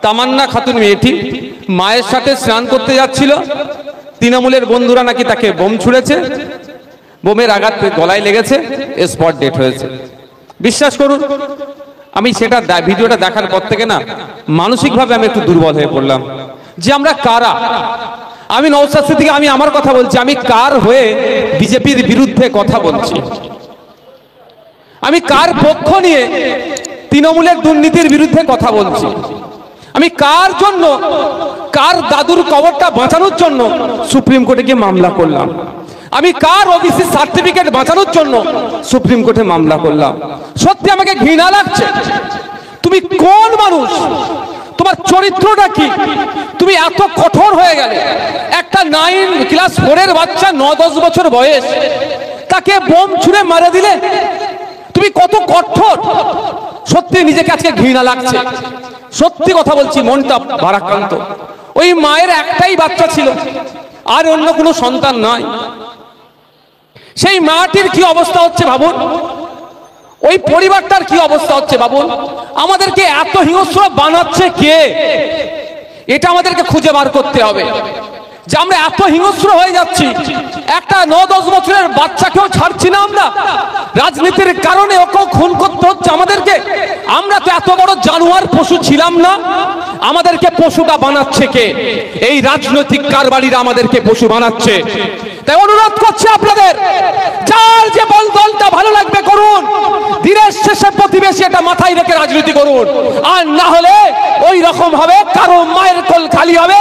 তামান্না খাতুন মেয়েটি মায়ের সাথে স্নান করতে যাচ্ছিল, তৃণমূলের বন্ধুরা নাকি তাকে বোম ছুঁড়েছে, বোমের আঘাত গলায় লেগেছে, স্পট ডেথ হয়েছে। বিশ্বাস করুন, আমি সেটা ভিডিওটা দেখার পর থেকে না মানসিকভাবে আমি একটু দুর্বল হয়ে পড়লাম যে আমরা কারা। আমি নওশাদ সিদ্দিকী, আমি আমার কথা বলছি, আমি কার হয়ে বিজেপির বিরুদ্ধে কথা বলছি, আমি কার পক্ষ নিয়ে তৃণমূলের দুর্নীতির বিরুদ্ধে কথা বলছি, আমি কার জন্য, কার দাদুর কবরটা বাঁচানোর জন্য সুপ্রিম কোর্টে গিয়ে মামলা করলাম, আমি কার ওবিসি সার্টিফিকেট বাঁচানোর জন্য সুপ্রিম কোর্টে মামলা করলাম। সত্যি আমাকে ঘৃণা লাগছে। তুমি কোন মানুষ? তোমার চরিত্রটা কি? তুমি এত কঠোর হয়ে গেলে। একটা 9 ক্লাস 4 এর বাচ্চা, 9-10 বছর বয়স, তাকে বোম ছুঁড়ে মারা দিলে। তুমি কত কঠোর! সত্যি নিজেকে আজকে ঘৃণা লাগছে। সত্যি কথা বলছি, মনটা ভারাক্রান্ত। ওই মায়ের একটাই বাচ্চা ছিল, আর অন্য কোনো সন্তান নয়। সেই মাটির কি অবস্থা হচ্ছে ভাবুন, ওই পরিবারটার কি অবস্থা হচ্ছে ভাবুন। আমাদেরকে এত হিংস্র বানাচ্ছে কে? এটা আমাদেরকে খুঁজে বার করতে হবে যে আমরা এত হিংস্র হয়ে যাচ্ছি। একটা 9-10 বছরের বাচ্চাকেও ছাড়ছি না আমরা, রাজনীতির কারণে ওকেও খুন করতে হচ্ছে আমাদেরকে। আমরা তো এত বড় জানোয়ার পশু ছিলাম না, আমাদেরকে পশুটা বানাচ্ছে কে? এই রাজনৈতিক কারবারিরা আমাদেরকে পশু বানাচ্ছে। তাই অনুরোধ করছি আপনাদের, যার যে দলটা ভালো লাগবে করুন, দিনের শেষে প্রতিবেশী এটা মাথায় রেখে রাজনীতি করুন। আর না হলে ওই রকম হবে, কারো মায়ের কোল খালি হবে,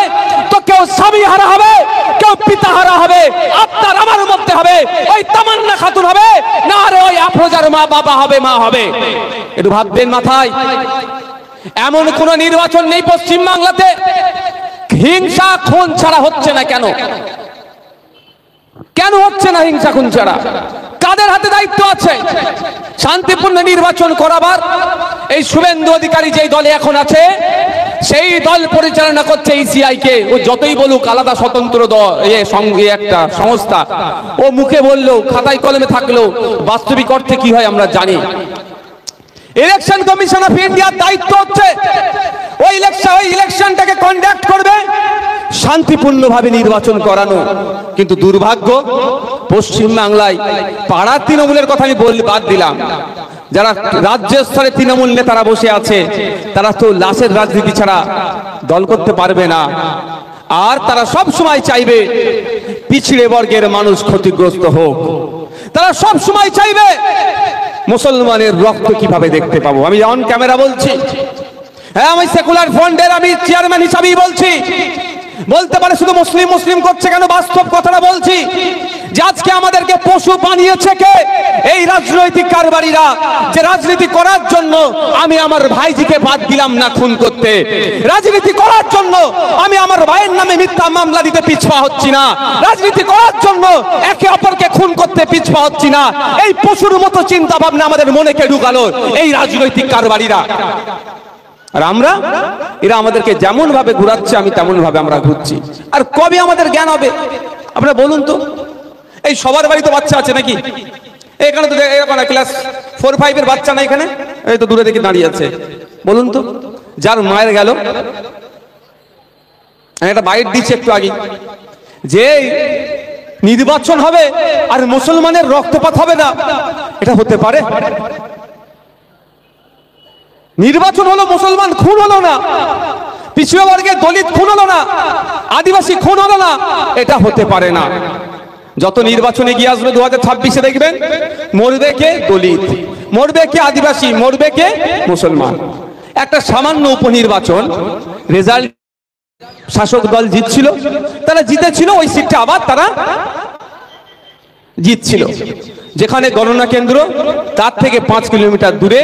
তো কেউ স্বামী হারা হবে, কেউ পিতা হারা হবে, আপনার আমার মধ্যে হবে। ওই তামান্না খাতুন হবে, না রে ওই আফরোজার মা বাবা হবে, মা হবে। একটু ভাববেন মাথায়। এমন কোন নির্বাচন নেই পশ্চিম বাংলাতে হিংসা খুন ছাড়া হচ্ছে না। কেন কেন হচ্ছে না হিংসা খুন ছাড়া? কাদের হাতে দায়িত্ব আছে শান্তিপূর্ণ নির্বাচন করাবার? এই শুভেন্দু অধিকারী যেই দলে এখন আছে, সেই দল পরিচালনা করছে ইসিআই কে। ও যতই বলুক আলাদা স্বতন্ত্র দল, একটা সংস্থা, ও মুখে বললেও, খাতায় কলমে থাকলেও বাস্তবিক অর্থে কি হয় আমরা জানি। ইলেকশন কমিশন অফ ইন্ডিয়ার দায়িত্ব হচ্ছে ওই ইলেকশনটাকে কন্ডাক্ট করবে, শান্তিপূর্ণভাবে নির্বাচন করানো। কিন্তু দুর্ভাগ্য, পশ্চিম বাংলায় পাড়ার তৃণমূলের কথা আমি বাদ দিলাম, যারা রাজ্য স্তরে তৃণমূল নেতারা বসে আছে, তারা তো লাশের রাজনীতি ছাড়া দল করতে পারবে না। আর তারা সব সময় চাইবে পিছিয়ে বর্গের মানুষ ক্ষতিগ্রস্ত হোক। তারা সব সময় চাইবে মুসলমানের রক্ত কিভাবে দেখতে পাবো। আমি অন ক্যামেরা বলছি, হ্যাঁ, আমি সেকুলার ফ্রন্টের আমি চেয়ারম্যান হিসাবেই বলছি। বলতে পারে শুধু মুসলিম মুসলিম করছে কেন? বাস্তব কথাটা বলছি যে আজকে আমাদেরকে পশু বানিয়েছে কে? এই রাজনৈতিক কারবারিরা। যে রাজনীতি করার জন্য আমি আমার ভাইজিকে বাদ দিলাম না খুন করতে, রাজনীতি করার জন্য আমি আমার ভাইয়ের নামে মিথ্যা মামলা দিতে পিছপা হচ্ছি না, রাজনীতি করার জন্য একে অপরকে খুন করতে পিছপা হচ্ছি না। এই পশুর মতো চিন্তা ভাবনা আমাদের মনে কে ঢুকালো এই রাজনৈতিক কারবারিরা। আর আমরা, এরা আমাদেরকে যেমন ভাবে ঘুরাচ্ছে আমি তেমন ভাবে আমরা ঘুরছি। আর কবে আমাদের জ্ঞান হবে আপনারা বলুন তো? এই সবার বাড়িতে বাচ্চা আছে নাকি? এখানে তো এরকম ক্লাস 4-5 এর বাচ্চা না এখানে? এই তো দূরে দেখে দাঁড়িয়ে আছে। বলুন তো, যার মায়ের গেল, একটা বাইট দিচ্ছে একটু আগে, যে নির্বাচন হবে আর মুসলমানের রক্তপাত হবে না, এটা হতে পারে? নির্বাচন হলো, মুসলমান খুন হলো না, পিছিয়ে বর্গের দলিত খুন হলো না, আদিবাসী খুন হলো না, এটা হতে পারে না। যত নির্বাচনে গিয়ে আসবে 2026-এ দেখবেন মরবে কে দলিত, মরবে কে আদিবাসী, মরবে কে মুসলমান। একটা সামান্য উপনির্বাচন রেজাল্ট শাসক দল জিতছিল, তারা জিতেছিল, ওই সিটটা আবার তারা জিতছিল। যেখানে গণনা কেন্দ্র তার থেকে 5 কিলোমিটার দূরে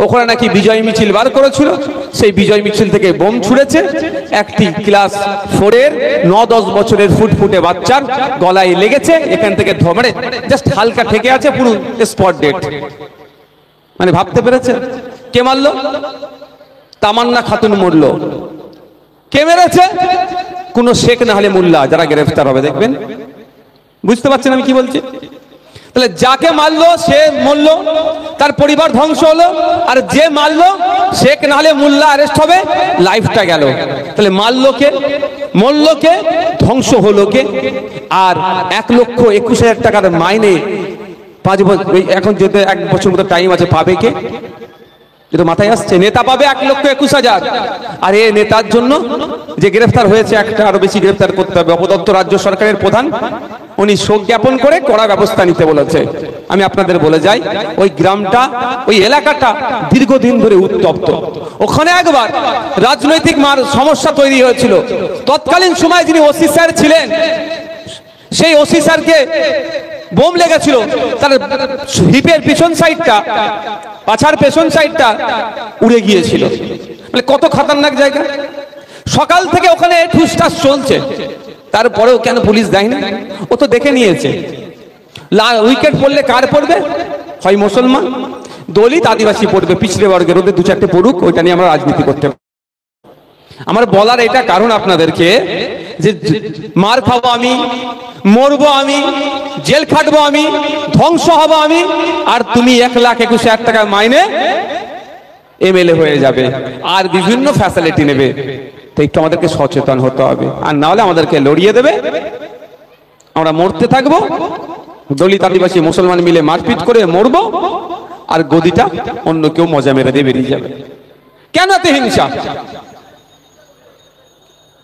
ওখানে নাকি বিজয় মিছিল বার করেছিল, সেই বিজয় মিছিল থেকে বোম ছুঁড়েছে। একটি ক্লাস 4 এর 9-10 বছরের ফুটফুটে বাচ্চার গলায় লেগেছে, এখান থেকে ধরে জাস্ট হালকা ঠেকে আছে, পুরো স্পট ডেট। মানে ভাবতে পেরেছে কে মারলো? তামান্না খাতুন মরলো। কে মেরেছে? কোন শেখ না হলে মোল্লা, যারা গ্রেফতার হবে দেখবেন। বুঝতে পারছেন আমি কি বলছি? তাহলে যাকে মারলো সে মরলো, তার পরিবার ধ্বংস হলো, আর যে মারলো সে নাহলে মোল্লা অ্যারেস্ট হবে, লাইফটা গেল। তাহলে মারলো কে, মরলো কে, ধ্বংস হলো কে? আর 1,21,000 টাকার মাইনে 5 বছর, এখন যেতে 1 বছর মতো টাইম আছে, পাবে কে? যেটা মাথায় আসছে, নেতা পাবে 1,21,000, আর এ নেতার জন্য যে গ্রেফতার হয়েছে একটা আরো বেশি গ্রেফতার করতে হবে। অপদত্ত রাজ্য সরকারের প্রধান উনি শোক জ্ঞাপন করে কড়া ব্যবস্থা নিতে বলেছে। আমি আপনাদের বলে যাই, ওই গ্রামটা, ওই এলাকাটা দীর্ঘদিন ধরে উত্তপ্ত। ওখানে একবার রাজনৈতিক সমস্যা তৈরি হয়েছিল। তৎকালীন সময় যিনি ওসি স্যার ছিলেন, সেই ওসি স্যারকে বোম লেগেছিল, তার হিপের পিছন সাইডটা, পাছার পেছন সাইডটা উড়ে গিয়েছিল। মানে কত খতরনাক জায়গা। সকাল থেকে ওখানে ঠুসঠাস চলছে, তারপরেও কেন পুলিশ দেয় না? ও তো দেখে নিয়েছে উইকেট পড়লে কার পড়বে, হয় মুসলমান, দলিত, আদিবাসী পড়বে, পিছড়ে বর্গের, ওদের 2-4টে পড়ুক, ওইটা নিয়ে আমরা রাজনীতি করতে। আমার বলার এটা কারণ আপনাদেরকে, যে মার খাবো আমি, মরবো আমি, জেল খাটবো আমি, ধ্বংস হব আমি, আর তুমি 1,21,000 টাকা মাইনে এমএলএ হয়ে যাবে আর বিভিন্ন ফ্যাসিলিটি নেবে। তো একটু আমাদেরকে সচেতন হতে হবে, আর না হলে আমাদেরকে লড়িয়ে দেবে, আমরা মরতে থাকবো, দলিত, আদিবাসী, মুসলমান মিলে মারপিট করে মরবো, আর গদিটা অন্য কেউ মজা মেরে দিয়ে বেরিয়ে যাবে। কেন এত হিংসা?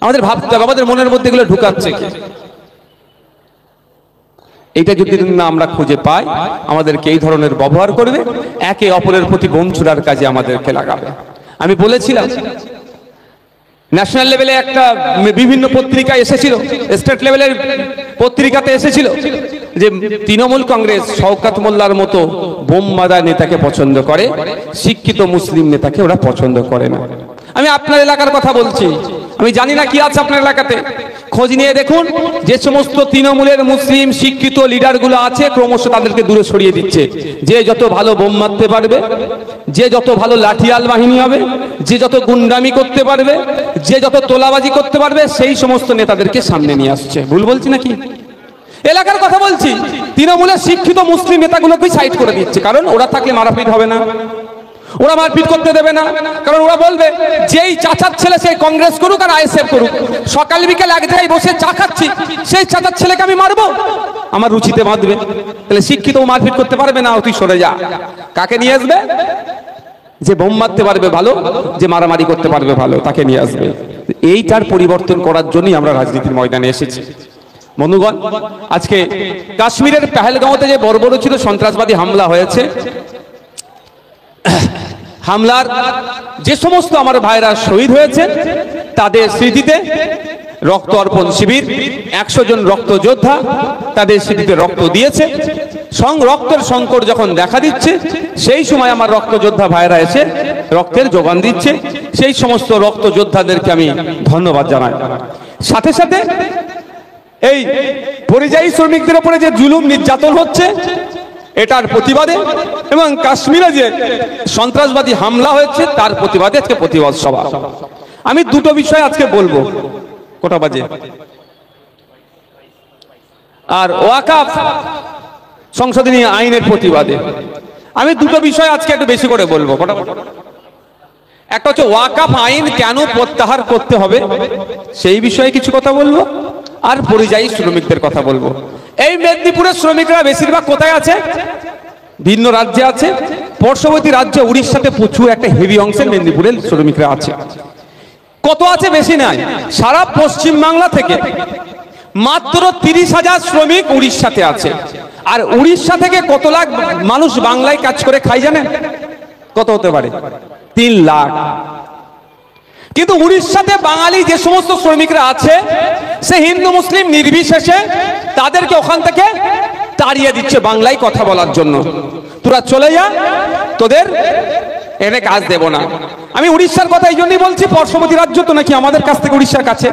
আমাদের ভাবতে হবে, আমাদের মনের মধ্যে এগুলো ঢুকাচ্ছে কি? এইটা যদি না আমরা খুঁজে পাই, আমাদেরকে এই ধরনের ব্যবহার করবে, একে অপরের প্রতি বোম ছুড়ার কাজে আমাদেরকে লাগাবে। আমি বলেছিলাম ন্যাশনাল লেভেলে একটা বিভিন্ন পত্রিকা এসেছিল, স্টেট লেভেলের পত্রিকাতে এসেছিল যে তৃণমূল কংগ্রেস শওকত মোল্লার মতো বোমবাদা নেতাকে পছন্দ করে, শিক্ষিত মুসলিম নেতাকে ওরা পছন্দ করে না। আমি আপনার এলাকার কথা বলছি, আমি জানি না কি আছে আপনার এলাকাতে, খোঁজ নিয়ে দেখুন। যে সমস্ত তৃণমূলের মুসলিম শিক্ষিত লিডারগুলো আছে, ক্রমশ তাদেরকে দূরে সরিয়ে দিচ্ছে। যে যত ভালো বোম মারতে পারবে, যে যত ভালো লাঠিয়াল বাহিনী হবে, যে যত গুন্ডামি করতে পারবে, যে যত তোলাবাজি করতে পারবে, সেই সমস্ত নেতাদেরকে সামনে নিয়ে আসছে। ভুল বলছি নাকি? এলাকার কথা বলছি। তৃণমূলের শিক্ষিত মুসলিম নেতাগুলোকে সাইড করে দিচ্ছে, কারণ ওরা থাকলে মারাপিট হবে না, ওরা মারপিট করতে দেবে না, কারণ ওরা বলবে যেই চাচার ছেলে সেই কংগ্রেস করুক আর আইএসএফ করুক, সকাল বিকেল এক জায়গায় বসে চা খাচ্ছি, সেই চাচার ছেলেকে আমি মারবো, আমার রুচিতে বাঁধবে। তাহলে শিক্ষিত মারপিট করতে পারবে না, তুই সরে যা। কাকে নিয়ে আসবে? যে বোম মারতে পারবে ভালো, যে মারামারি করতে পারবে ভালো, তাকে নিয়ে আসবে। এইটার পরিবর্তন করার জন্যই আমরা রাজনীতির ময়দানে এসেছি। বন্ধুগণ, আজকে কাশ্মীরের পেহেলগাঁওতে যে বর্বরোচিত সন্ত্রাসবাদী হামলা হয়েছে, হামলার যে সমস্ত আমার ভাইরা শহীদ হয়েছে, তাদের স্মৃতিতে রক্ত অর্পণ শিবির, 100 জন রক্ত যোদ্ধা তাদের স্মৃতিতে রক্ত দিয়েছে। রক্তের সংকট যখন দেখা দিচ্ছে, সেই সময় আমার রক্ত যোদ্ধা ভাইরা এসে রক্তের যোগান দিচ্ছে। সেই সমস্ত রক্ত যোদ্ধাদেরকে আমি ধন্যবাদ জানাই। সাথে সাথে এই পরিযায়ী শ্রমিকদের উপরে যে জুলুম নির্যাতন হচ্ছে, এটার প্রতিবাদে, এবং কাশ্মীরে যে সন্ত্রাসবাদী হামলা হয়েছে তার প্রতিবাদে আজকে প্রতিবাদ সভা। আমি দুটো বিষয় আজকে বলবো। কটা বাজে? আর ওয়াকাফ সংশোধনী আইনের প্রতিবাদে আমি দুটো বিষয় আজকে একটু বেশি করে বলবো। একটা হচ্ছে ওয়াকাফ আইন কেন প্রত্যাহার করতে হবে, সেই বিষয়ে কিছু কথা বলবো, আর পরিযায়ী শ্রমিকদের কথা বলবো। এই মেদিনীপুরের শ্রমিকরা বেশিরভাগ কোথায় আছে? ভিন্ন রাজ্যে আছে। পার্শ্ববর্তী রাজ্য উড়িষ্যাতে প্রচুর একটা হেভি অংশের মেদিনীপুরের শ্রমিকরা আছে। কত আছে? বেশি নাই। সারা পশ্চিম বাংলা থেকে মাত্র 30,000 শ্রমিক উড়িষ্যাতে আছে। আর উড়িষ্যা থেকে কত লাখ মানুষ বাংলায় কাজ করে খায় জানেন? কত হতে পারে? 3 লাখ। কিন্তু উড়িষ্যাতে বাঙালি যে সমস্ত শ্রমিকরা আছে, সে হিন্দু মুসলিম নির্বিশেষে তাদেরকে ওখান থেকে তাড়িয়ে দিচ্ছে বাংলায় কথা বলার জন্য। তোরা চলে যা, তোদের এনে কাজ দেব না। আমি উড়িষ্যার কথা এই জন্যই বলছি, পার্শ্ববর্তী রাজ্য তো নাকি আমাদের কাছ থেকে উড়িষ্যার কাছে,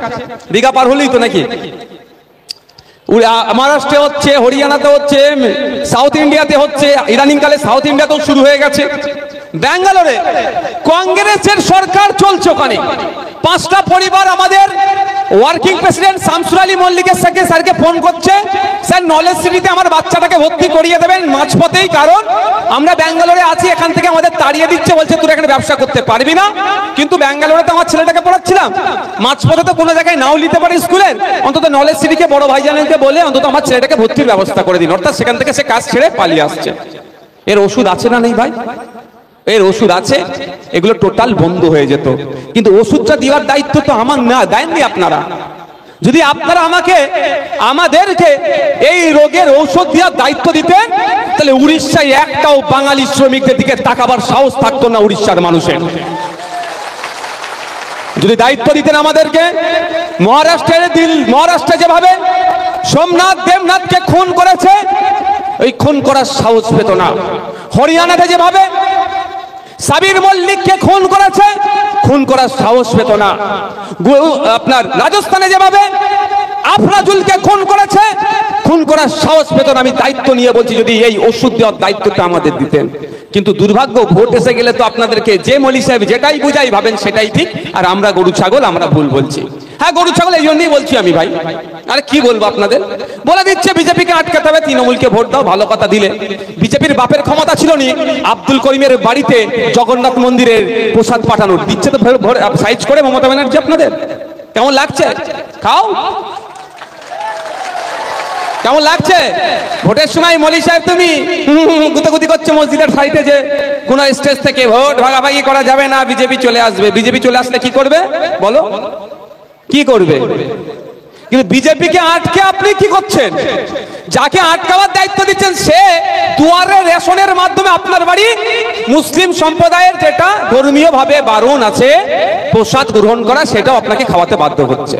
দীঘা পার হলেই তো নাকি। মহারাষ্ট্রে হচ্ছে, হরিয়ানাতে হচ্ছে, সাউথ ইন্ডিয়াতে হচ্ছে, ইদানিংকালে সাউথ ইন্ডিয়াতেও শুরু হয়ে গেছে। ব্যাঙ্গালোরে কংগ্রেসের সরকার চলছে, ওখানে 5টা পরিবার আমাদের ওয়ার্কিং প্রেসিডেন্ট শামসুর আলী মল্লিকের সাথে স্যারকে ফোন করছে, স্যার নলেজ সিটিতে আমার বাচ্চাটাকে ভর্তি করিয়ে দেবেন মাঝপথেই, কারণ আমরা ব্যাঙ্গালোরে আছি, এখান থেকে আমাদের তাড়িয়ে দিচ্ছে, বলছে তুই এখানে ব্যবসা করতে পারবি না। কিন্তু ব্যাঙ্গালোরে তো আমার ছেলেটাকে পড়াচ্ছিলাম, মাঝপথে তো কোনো জায়গায় নাও নিতে পারি স্কুলের, অন্তত নলেজ সিটিকে বড় ভাইজানকে বলে অন্তত আমার ছেলেটাকে ভর্তির ব্যবস্থা করে দিন। অর্থাৎ সেখান থেকে সে কাজ ছেড়ে পালিয়ে আসছে। এর ওষুধ আছে না নেই ভাই? এর ওষুধ আছে, এগুলো টোটাল বন্ধ হয়ে যেত। কিন্তু ওষুধটা দেওয়ার দায়িত্ব তো আমার না, দেননি আপনারা। যদি আপনারা আমাদেরকে এই রোগের ঔষধ দেওয়ার দায়িত্ব দিতেন, তাহলে উড়িষ্যায় একটাও বাঙালি শ্রমিকদের দিকে তাকাবার সাহস থাকতো না উড়িষ্যার মানুষের। যদি দায়িত্ব দিতেন আমাদেরকে, মহারাষ্ট্রে যেভাবে সোমনাথ দেবনাথকে খুন করেছে, ওই খুন করার সাহস পেত না। হরিয়ানাতে যেভাবে সাবির মল্লিককে খুন করেছে, খুন করার সাহস পেত না। আপনার রাজস্থানে যেভাবে আফরাজুলকে খুন করেছে, খুন করার সাহস পেত না। আমি দায়িত্ব নিয়ে বলছি, যদি এই ওষুধ দেওয়ার দায়িত্বটা আমাদের দিতেন। কিন্তু দুর্ভাগ্য, ভোট এসে গেলে তো আপনাদেরকে যে মলি সাহেব যেটাই বুঝাই ভাবেন সেটাই ঠিক, আর আমরা গরু ছাগল, আমরা ভুল বলছি। হ্যাঁ, গরু ছাগল এই জন্যই বলছি আমি ভাই। আরে কি বলবো আপনাদের, বলে দিচ্ছে বিজেপিকে আটকাতে হবে, তৃণমূলকে ভোট দাও। ভালো কথা দিলে, বিজেপির বাপের ক্ষমতা ছিল নি আব্দুল করিমের বাড়িতে জগন্নাথ মন্দিরের প্রসাদ পাঠানোর, দিচ্ছে তো সাইজ করে মমতা ব্যানার্জি। আপনাদের কেমন লাগছে? খাও, কেমন লাগছে? ভোটের সময় মলি সাহেব তুমি গুতাগুতি করছো মসজিদের সাইডে, যে কোন স্টেজ থেকে ভোট ভাগাভাগি করা যাবে না, বিজেপি চলে আসবে। বিজেপি চলে আসলে কি করবে বলো? কি করবে? কিন্তু বিজেপিকে আটকে আপনি কি করছেন? যাকে আটকাবার দায়িত্ব দিচ্ছেন সে দুয়ারে রেশনের মাধ্যমে আপনার বাড়ি মুসলিম সম্প্রদায়ের যেটা ধর্মীয় ভাবে বারণ আছে প্রসাদ গ্রহণ করা, সেটাও আপনাকে খাওয়াতে বাধ্য হচ্ছে।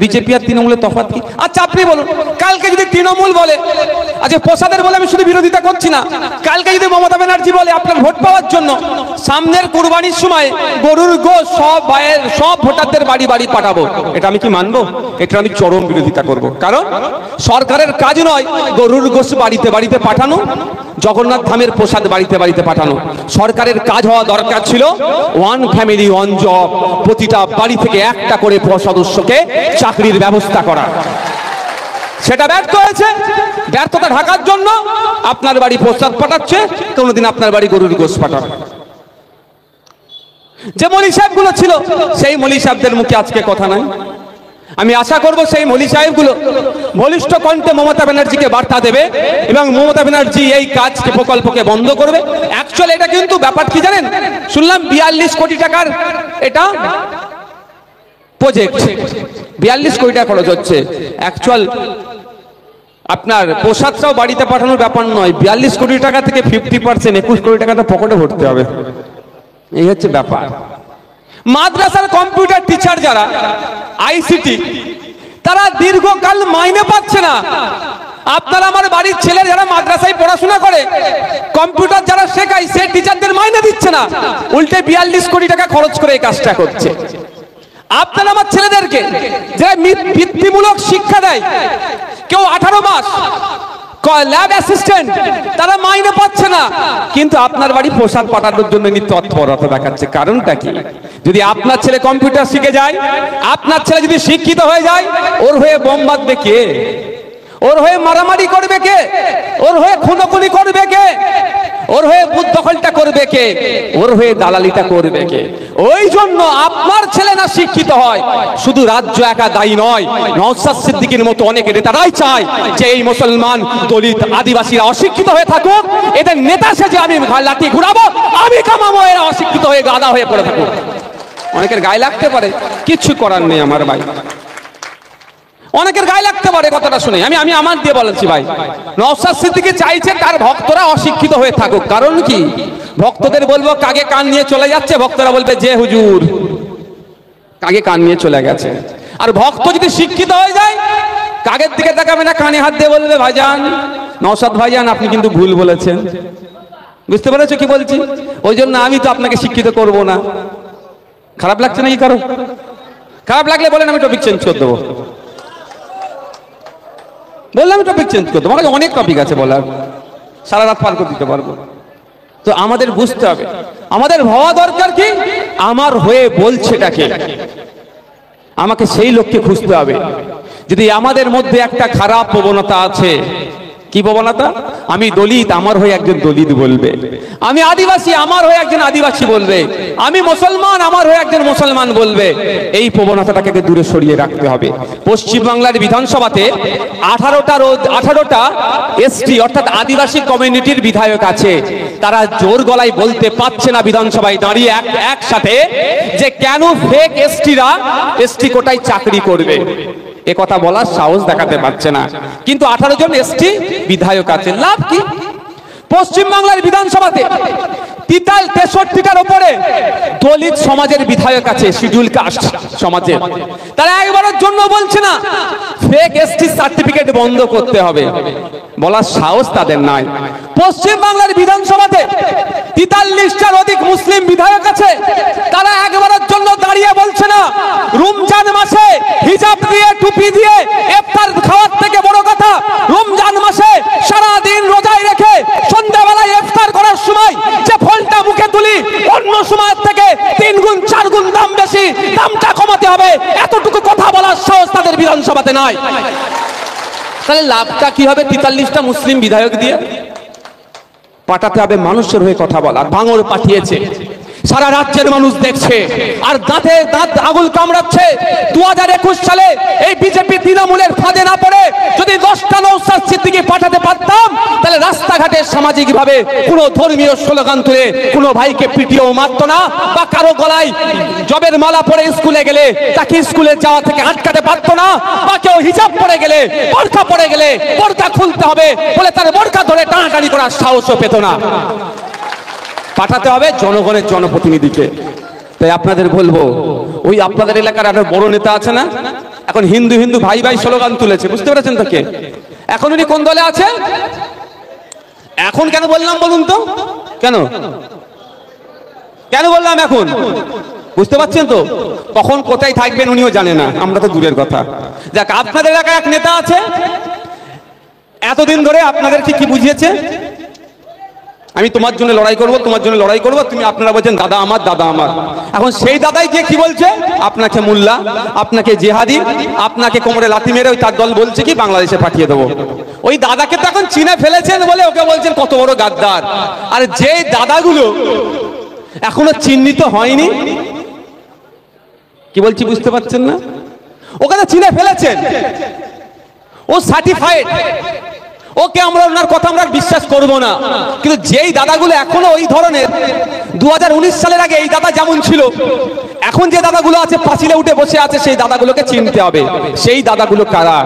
বিজেপি আর তৃণমূলের তফাৎ কি? আচ্ছা আপনি বলুন, কালকে যদি তৃণমূল বলে, আচ্ছা প্রসাদের বলে আমি শুধু বিরোধিতা করছি না, কালকে যদি মমতা ব্যানার্জি বলে আপনার ভোট পাওয়ার জন্য সামনের কুরবানির সময় গরুর গোশ সব ভোটারদের বাড়ি বাড়ি পাঠাবো, এটা আমি কি মানবো? এটা আমি চরম বিরোধিতা করব। কারণ সরকারের কাজ নয় গরুর গোশ বাড়িতে বাড়িতে পাঠানো, জগন্নাথ ধামের প্রসাদ বাড়িতে বাড়িতে পাঠানো। সরকারের কাজ হওয়া দরকার ছিল ওয়ান ফ্যামিলি ওয়ান জব, প্রতিটা বাড়ি থেকে একটা করে সদস্যকে চাকরির ব্যবস্থা করা। সেটা ব্যর্থ হয়েছে। ব্যর্থতা ঢাকার জন্য আপনার বাড়ি প্রসাদ পাঠাচ্ছে, কোনোদিন আপনার বাড়ি গরুর গোশ পাঠাবে। যে মলি সাহেবগুলো ছিল সেই মলি সাহেবদের মুখে আজকে কথা নাই। আমি আশা করব সেই মলি সাহেবগুলো বলিষ্ঠ কণ্ঠে মমতা ব্যানার্জিকে বার্তা দেবে এবং মমতা ব্যানার্জি এই কাজকে প্রকল্পকে বন্ধ করবে। অ্যাকচুয়ালি এটা কিন্তু ব্যাপার কি জানেন, শুনলাম 42 কোটি টাকার এটা প্রজেক্ট, 42 কোটি টাকা খরচ হচ্ছে। অ্যাকচুয়াল আপনার প্রসাদটাও বাড়িতে পাঠানোর ব্যাপার নয়, 42 কোটি টাকা থেকে 50% 21 কোটি টাকাটা পকেটে ভরতে হবে, এই হচ্ছে ব্যাপার। মাদ্রাসার কম্পিউটার টিচার যারা আইসিটি, তারা দীর্ঘকাল মাইনে পাচ্ছে না। আপনার আমার বাড়ির ছেলে যারা মাদ্রাসায় পড়াশোনা করে, কম্পিউটার যারা শেখায়, সে টিচারদের মাইনে দিচ্ছে না, উল্টে 42 কোটি টাকা খরচ করে এই কাজটা করছে। আপনার আমার ছেলেদেরকে যারা বৃত্তিমূলক শিক্ষা দেয়, কেউ 18 মাস ল্যাব অ্যাসিস্ট্যান্ট, তারা মাইনে পাচ্ছে না, কিন্তু আপনার বাড়ি প্রসাদ পাঠানোর জন্য তৎপরতা দেখাচ্ছে। কারণটা কি? যদি আপনার ছেলে কম্পিউটার শিখে যায়, আপনার ছেলে যদি শিক্ষিত হয়ে যায়, ওর হয়ে বোম বাঁধবে কে? ওর হয়ে মারামারি করবে কে? ওর হয়ে খুনোখুনি করবে কে? ওর হয়ে বুথ দখলটা করবে কে? ওর হয়ে দালালিটা করবে কে? ওই জন্য আপনার ছেলে না শিক্ষিত হয়, শুধু রাজ্য একা দায়ী নয়, নওশাদ সিদ্দিকীর মতো অনেক নেতারাই চায় যে এই মুসলমান দলিত আদিবাসীরা অশিক্ষিত হয়ে থাকুক, এদের নেতা সেজে আমি লাঠি ঘুরাবো, আমি কামাবো, এরা অশিক্ষিত হয়ে গাদা হয়ে পড়ে থাকুক। অনেকের গায়ে লাগতে পারে, কিচ্ছু করার নেই আমার ভাই, অনেকের গায়ে লাগতে পারে কথাটা শুনে। আমি আমার দিয়ে বলেছি ভাই, নওশাদ সিদ্দিকী চাইছে তার ভক্তরা অশিক্ষিত হয়ে থাকুক। কারণ কি? ভক্তদের বলবো কাগে কান নিয়ে চলে যাচ্ছে, ভক্তরা বলবে যে হুজুর কাগে কান নিয়ে চলে গেছে। আর ভক্ত যদি শিক্ষিত হয়ে যায়, কাগের দিকে তাকাবে না, কানে হাত দিয়ে বলবে ভাইজান, নওশাদ ভাইজান আপনি কিন্তু ভুল বলেছেন। বুঝতে পেরেছো কি বলছি? ওই জন্য আমি তো আপনাকে শিক্ষিত করব না। খারাপ লাগছে নাকি কারো? খারাপ লাগলে বলেন, আমি টপিক চেঞ্জ করে দেবো। বললাম টপিক চেঞ্জ করতে, আমার অনেক টপিক আছে বলার, সারা রাত পার করে দিতে পারবো। তো আমাদের বুঝতে হবে, আমাদের ভাবা দরকার কি আমার হয়ে বলছেটাকে, আমাকে সেই লোককে খুঁজতে হবে। যদি আমাদের মধ্যে একটা খারাপ প্রবণতা আছে, কি প্রবণতা? আমি দলিত, আমার হয়ে একজন দলিত বলবে। আমি আদিবাসী, আমার হয়ে একজন আদিবাসী বলবে। আমি মুসলমান, আমার হয়ে একজন মুসলমান বলবে। এই প্রবণতাটাকে দূরে সরিয়ে রাখতে হবে। পশ্চিমবাংলার বিধানসভাতে 18টা এসটি অর্থাৎ আদিবাসী কমিউনিটির বিধায়ক আছে। তারা জোর গলায় বলতে পারছে না বিধানসভায় দাঁড়িয়ে একসাথে যে কেন ফেক এসটিরা এসটি কোটায় চাকরি করবে। এ কথা বলার সাহস দেখাতে পারছে না। কিন্তু 18 জন এসটি বিধায়ক আছে, লাভ কি? পশ্চিমবাংলার বিধানসভাতে 63টার উপরে দলিত সমাজের বিধায়ক আছে, শিডিউল কাস্ট সমাজের। তারা একবারের জন্য বলছে না ফেক এসটি সার্টিফিকেট বন্ধ করতে হবে, বলার সাহস তাদের নাই। পশ্চিমবাংলার বিধানসভাতে 43টার অধিক মুসলিম বিধায়ক আছে, তারা একবারের জন্য দাঁড়িয়ে বলছে না রমজান মাসে হিজাব দিয়ে টুপি দিয়ে ইফতার খাওয়ার থেকে বড় কথা রমজান মাসে সারা দিন রোজায় রেখে সন্ধ্যাবেলায় ইফতার করার সময় যে ফলটা মুখে তুলি অন্য সময় থেকে 3 গুণ 4 গুণ দাম বেশি, দামটা কমাতে হবে, এতটুকু কথা বলার সাহস তাদের বিধানসভাতে নাই। তাহলে লাভটা কি হবে? 43টা মুসলিম বিধায়ক দিয়ে পাঠাতে হবে মানুষের হয়ে কথা বলার। ভাঙড় পাঠিয়েছে, সারা রাজ্যের মানুষ দেখছে আর দাঁতে দাঁত আগুল কামড়াচ্ছে। 2021 সালে এই বিজেপি তৃণমূলের ফাঁদে না পড়ে যদি 10টা নওশাদ সিদ্দিকী পাঠাতে পারতাম, তাহলে রাস্তাঘাটে সামাজিক ভাবে কোনো ধর্মীয় স্লোগান তুলে কোনো ভাইকে পিটিয়েও মারতো না, বা কারো গলায় জবের মালা পরে স্কুলে গেলে তাকে স্কুলে যাওয়া থেকে আটকাতে পারতো না, বা কেউ হিজাব পরে গেলে বোরকা পরে গেলে বোরকা খুলতে হবে বলে তার বোরকা ধরে টানাটানি করার সাহসও পেত না। পাঠাতে হবে জনগণের জনপ্রতিনিধিকে। তাই আপনাদের বলবো, ওই আপনাদের এলাকার একটা বড় নেতা আছে না, এখন হিন্দু হিন্দু ভাই ভাই স্লোগান তুলেছে, বুঝতে পেরেছেন তো? কে এখন উনি কোন দলে আছে? এখন কেন বললাম বলুন তো? কেন কেন বললাম এখন? বুঝতে পারছেন তো? কখন কোথায় থাকবেন উনিও জানে না, আমরা তো দূরের কথা। যাক, আপনাদের এলাকায় এক নেতা আছে, এতদিন ধরে আপনাদেরকে কি বুঝিয়েছে? আমি তোমার জন্য লড়াই করব, তোমার জন্য লড়াই করব, তুমি আপনারা বলছেন দাদা আমার দাদা আমার। এখন সেই দাদাই গিয়ে কি বলছে? আপনাকে মোল্লা, আপনাকে জেহাদি, আপনাকে কোমরে লাথি মেরে ওই তার দল বলছে কি বাংলাদেশে পাঠিয়ে দেবো। ওই দাদাকে তো এখন চিনে ফেলেছেন বলে ওকে বলছেন কত বড় গাদ্দার। আর যে দাদাগুলো এখনো চিহ্নিত হয়নি, কি বলছি বুঝতে পারছেন না? ওকে তো চিনে ফেলেছেন, ও সার্টিফাইড, ওকে আমরা ওনার কথা আমরা বিশ্বাস করব না। কিন্তু যেই দাদাগুলো এখনো ওই ধরনের, 2019 সালের আগে এই দাদা যেমন ছিল, এখন যে দাদাগুলো আছে পাঁচিলে উঠে বসে আছে, সেই দাদাগুলোকে চিনতে হবে। সেই দাদাগুলো কারা?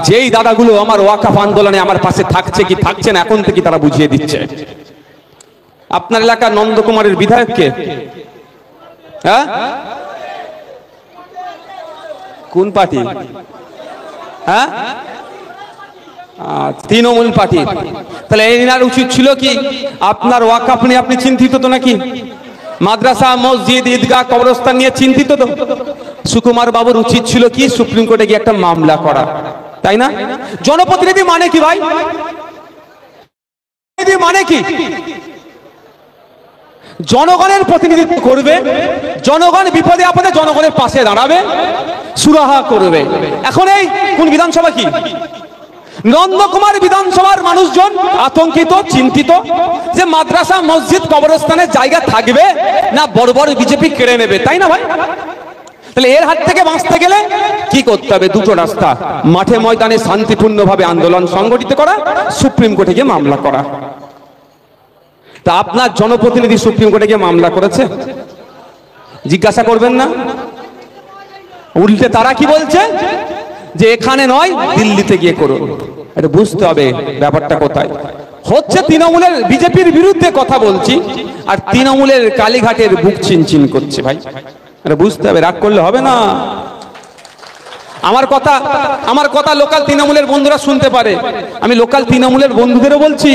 যেই দাদাগুলো আমার ওয়াকফ আন্দোলনে আমার পাশে থাকছে কি থাকছে না এখন থেকে তারা বুঝিয়ে দিচ্ছে। আপনার এলাকার নন্দকুমারের বিধায়ক কে? হ্যাঁ, কোন পার্টি? হ্যাঁ, তৃণমূল পার্টি। তাহলে এনার উচিত ছিল কি আপনার ওয়াকফ নিয়ে আপনি চিন্তিত তো নাকি? মাদ্রাসা মসজিদ ঈদগাহ কবরস্থান নিয়ে চিন্তিত তো? সুকুমার বাবুর উচিত ছিল কি সুপ্রিম কোর্টে গিয়ে একটা মামলা করা, তাই না? জনপ্রতিনিধি মানে কি ভাই? মানে কি? জনগণের প্রতিনিধিত্ব করবে, জনগণ বিপদে আপদে জনগণের পাশে দাঁড়াবে, সুরাহা করবে। এখন এই কোন বিধানসভা কি নন্দকুমার বিধানসভার মানুষজন আতঙ্কিত, চিন্তিত যে মাদ্রাসা মসজিদ কবরস্থানের জায়গা থাকবে না বড় বড় বিজেপি কেড়ে নেবে, তাই না ভাই? তাহলে এর হাত থেকে বাঁচতে গেলে কি করতে হবে? দুটো রাস্তা, মাঠে ময়দানে শান্তিপূর্ণভাবে আন্দোলন সংগঠিত করা, সুপ্রিম কোর্টে গিয়ে মামলা করা। তা আপনার জনপ্রতিনিধি সুপ্রিম কোর্টে গিয়ে মামলা করেছে? জিজ্ঞাসা করবেন না? উল্টে তারা কি বলছে যে এখানে নয় দিল্লিতে গিয়ে করুন। এটা বুঝতে হবে ব্যাপারটা কোথায় হচ্ছে। তৃণমূলের বিজেপির বিরুদ্ধে কথা বলছি আর তৃণমূলের কালীঘাটের বুক চিনচিন করছে ভাই, এটা বুঝতে হবে, রাগ করলে হবে না। আমার কথা লোকাল তৃণমূলের বন্ধুরা শুনতে পারে। আমি লোকাল তৃণমূলের বন্ধুদেরও বলছি,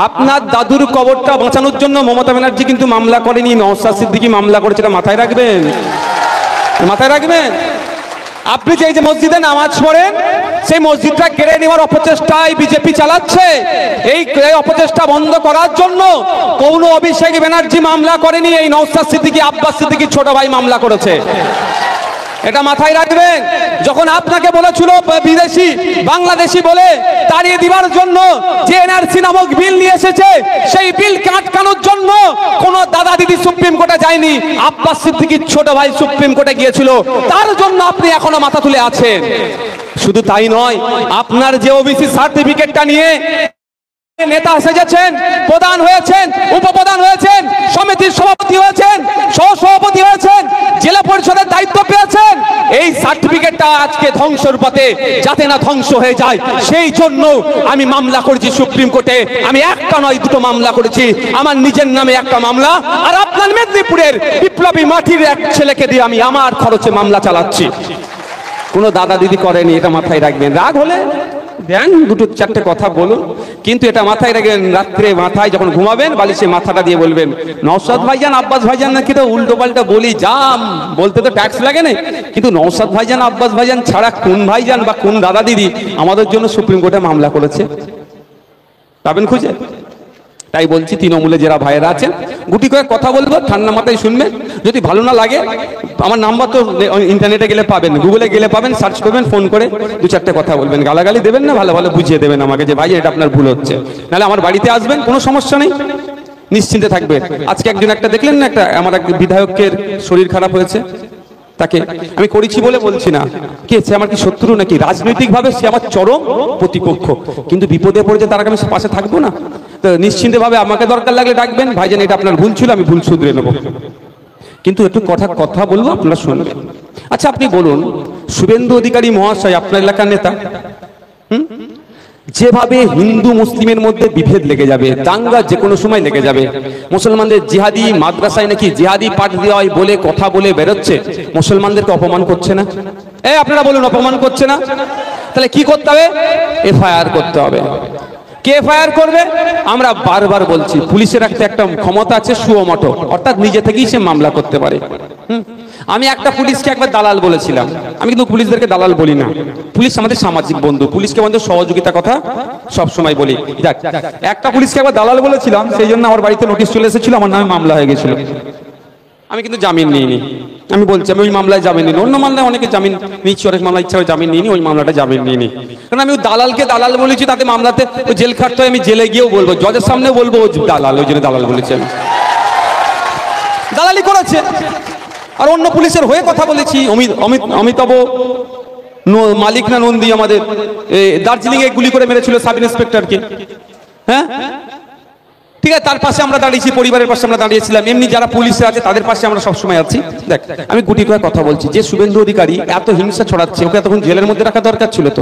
আপনার দাদুর কবরটা বাঁচানোর জন্য মমতা ব্যানার্জি কিন্তু মামলা করেনি, নওশাদ সিদ্দিকী মামলা করেছে, এটা মাথায় রাখবেন, মাথায় রাখবেন। আপনি যে মসজিদে নামাজ পড়েন সেই মসজিদটা কেড়ে নেওয়ার অপচেষ্টায় বিজেপি চালাচ্ছে। এই অপচেষ্টা বন্ধ করার জন্য কোন অভিষেক ব্যানার্জি মামলা করেনি, এই নওশাদ সিদ্দিকী আব্বাস সিদ্দিকীর ছোট ভাই মামলা করেছে। এটা মাথায় রাখবেন। যখন আপনাকে বলেছিল বিদেশি বাংলাদেশি বলে তাড়িয়ে দিবার জন্য যে এনআরসি নামক বিল নিয়ে এসেছে, সেই বিলকে আটকানোর জন্য কোন দাদা দিদি সুপ্রিম কোর্টে যায়নি, আব্বাস সিদ্দিকীর ছোট ভাই সুপ্রিম কোর্টে গিয়েছিল। তার জন্য আপনি এখনো মাথা তুলে আছেন। শুধু তাই নয়, আপনার যে ওবিসি সার্টিফিকেটটা নিয়ে নেতা সেজেছেন, প্রধান হয়েছেন, উপপ্রধান হয়েছেন, সমিতির সভাপতি হয়েছেন, সহসভাপতি হয়েছেন, জেলা পরিষদের দায়িত্ব পেয়েছেন, এই সার্টিফিকেটটা আজকে ধ্বংসের পথে, যাতে না ধ্বংস হয়ে যায় সেই জন্য আমি মামলা করেছি সুপ্রিম কোর্টে। আমি একটা নয় দুটো মামলা করেছি, আমার নিজের নামে একটা মামলা, আর আপনার মেদিনীপুরের বিপ্লবী মাটির এক ছেলেকে দিয়ে আমি আমার খরচে মামলা চালাচ্ছি। কোনো দাদা দিদি করেনি, এটা মাথায় রাখবেন। রাগ হলে দেন দুটো চারটে কথা বলুন, কিন্তু এটা মাথায় রাখবেন। রাত্রে মাথায় যখন ঘুমাবেন বালিশে মাথাটা দিয়ে বলবেন, নওশাদ ভাইজান আব্বাস ভাইজান নাকি তো উল্টো পাল্টা বলি, জাম বলতে তো ট্যাক্স লাগে না, কিন্তু নওশাদ ভাইজান আব্বাস ভাইজান ছাড়া কোন ভাইজান বা কোন দাদা দিদি আমাদের জন্য সুপ্রিম কোর্টে মামলা করেছে? পাবেন খুঁজে? তাই বলছি, তৃণমূলে যারা ভাইয়েরা আছেন গুটি করে কথা বলবো, ঠান্ডা মাথায় শুনবেন। যদি ভালো না লাগে আমার নাম্বার তো ইন্টারনেটে গেলে পাবেন, গুগলে গেলে পাবেন, সার্চ করবেন, ফোন করে দু চারটে কথা বলবেন। গালাগালি দেবেন না, ভালো ভালো বুঝিয়ে দেবেন আমাকে যে ভাই এটা আপনার ভুল হচ্ছে। নাহলে আমার বাড়িতে আসবেন, কোনো সমস্যা নেই, নিশ্চিন্তে থাকবেন। আজকে একজন একটা দেখলেন না, একটা আমার এক বিধায়কের শরীর খারাপ হয়েছে, তাকে আমি করেছি বলে বলছি না, কে সে আমার কি শত্রু নাকি? রাজনৈতিকভাবে সে আমার চরম প্রতিপক্ষ, কিন্তু বিপদে পড়েছে তার আমি পাশে থাকবো না? তো নিশ্চিন্তে ভাবে আমাকে দরকার লাগলে ডাকবেন, ভাইজান এটা আপনার ভুল ছিল, আমি ভুল শুধরে নেবো, কিন্তু একটু কথা বলবো, আপনারা শুনবেন। আচ্ছা আপনি বলুন, শুভেন্দু অধিকারী মহাশয় আপনার এলাকার নেতা, যেভাবে হিন্দু মুসলিমের মধ্যে বিভেদ লেগে যাবে, দাঙ্গা যে কোনো সময় লেগে যাবে, মুসলমানদের জিহাদি মাদ্রাসায় নাকি জিহাদি পাঠ দেওয়া হয় বলে কথা বলে বেরোচ্ছে, মুসলমানদেরকে অপমান করছে না? আপনারা বলুন, অপমান করছে না? তাহলে কি করতে হবে? এফআইআর করতে হবে। কে এফআইআর করবে? আমরা বারবার বলছি, পুলিশের একটা ক্ষমতা আছে সুমোটো, অর্থাৎ নিজে থেকেই সে মামলা করতে পারে। আমি একটা পুলিশকে একবার দালাল বলেছিলাম, আমি কিন্তু পুলিশদেরকে দালাল বলি না, পুলিশ আমাদের সামাজিক বন্ধু, পুলিশকে আমাদের সহযোগিতা কথা সব সময় বলি। দেখ, একটা পুলিশকে একবার দালাল বলেছিলাম, সেই জন্য আমার বাড়িতে নোটিশ চলে এসেছিল, আমার নামে মামলা হয়ে গেছিল। আমি কিন্তু জামিন নিইনি, আমি বলছি আমি ওই মামলায় জামিন নিই। অন্য মামলায় অনেকে জামিন নিচ্ছি, অনেক মামলা ইচ্ছা জামিন নিইনি, ওই মামলাটা জামিন নিইনি, কারণ আমি দালালকে দালাল বলেছি, তাতে মামলাতে জেল খাটতে হয়, আমি জেলে গিয়েও বলবো, জজের সামনে বলবো দালাল, ওই জন্য দালাল বলেছি আমি, দালালি করেছে। আর অন্য পুলিশের হয়ে কথা বলেছি, অমিতাভ মালিক না নন্দী আমাদের দার্জিলিং এ গুলি করে মেরেছিল সাব ইন্সপেক্টরকে, হ্যাঁ ঠিক আছে, তার পাশে আমরা দাঁড়িয়েছি, পরিবারের পাশে আমরা দাঁড়িয়েছিলাম। এমনি যারা পুলিশে আছে তাদের পাশে আমরা সবসময় আছি। দেখ, আমি গুটি করে কথা বলছি, যে শুভেন্দু অধিকারী এত হিংসা ছড়াচ্ছে, ওকে এতক্ষণ জেলের মধ্যে রাখা দরকার ছিল তো,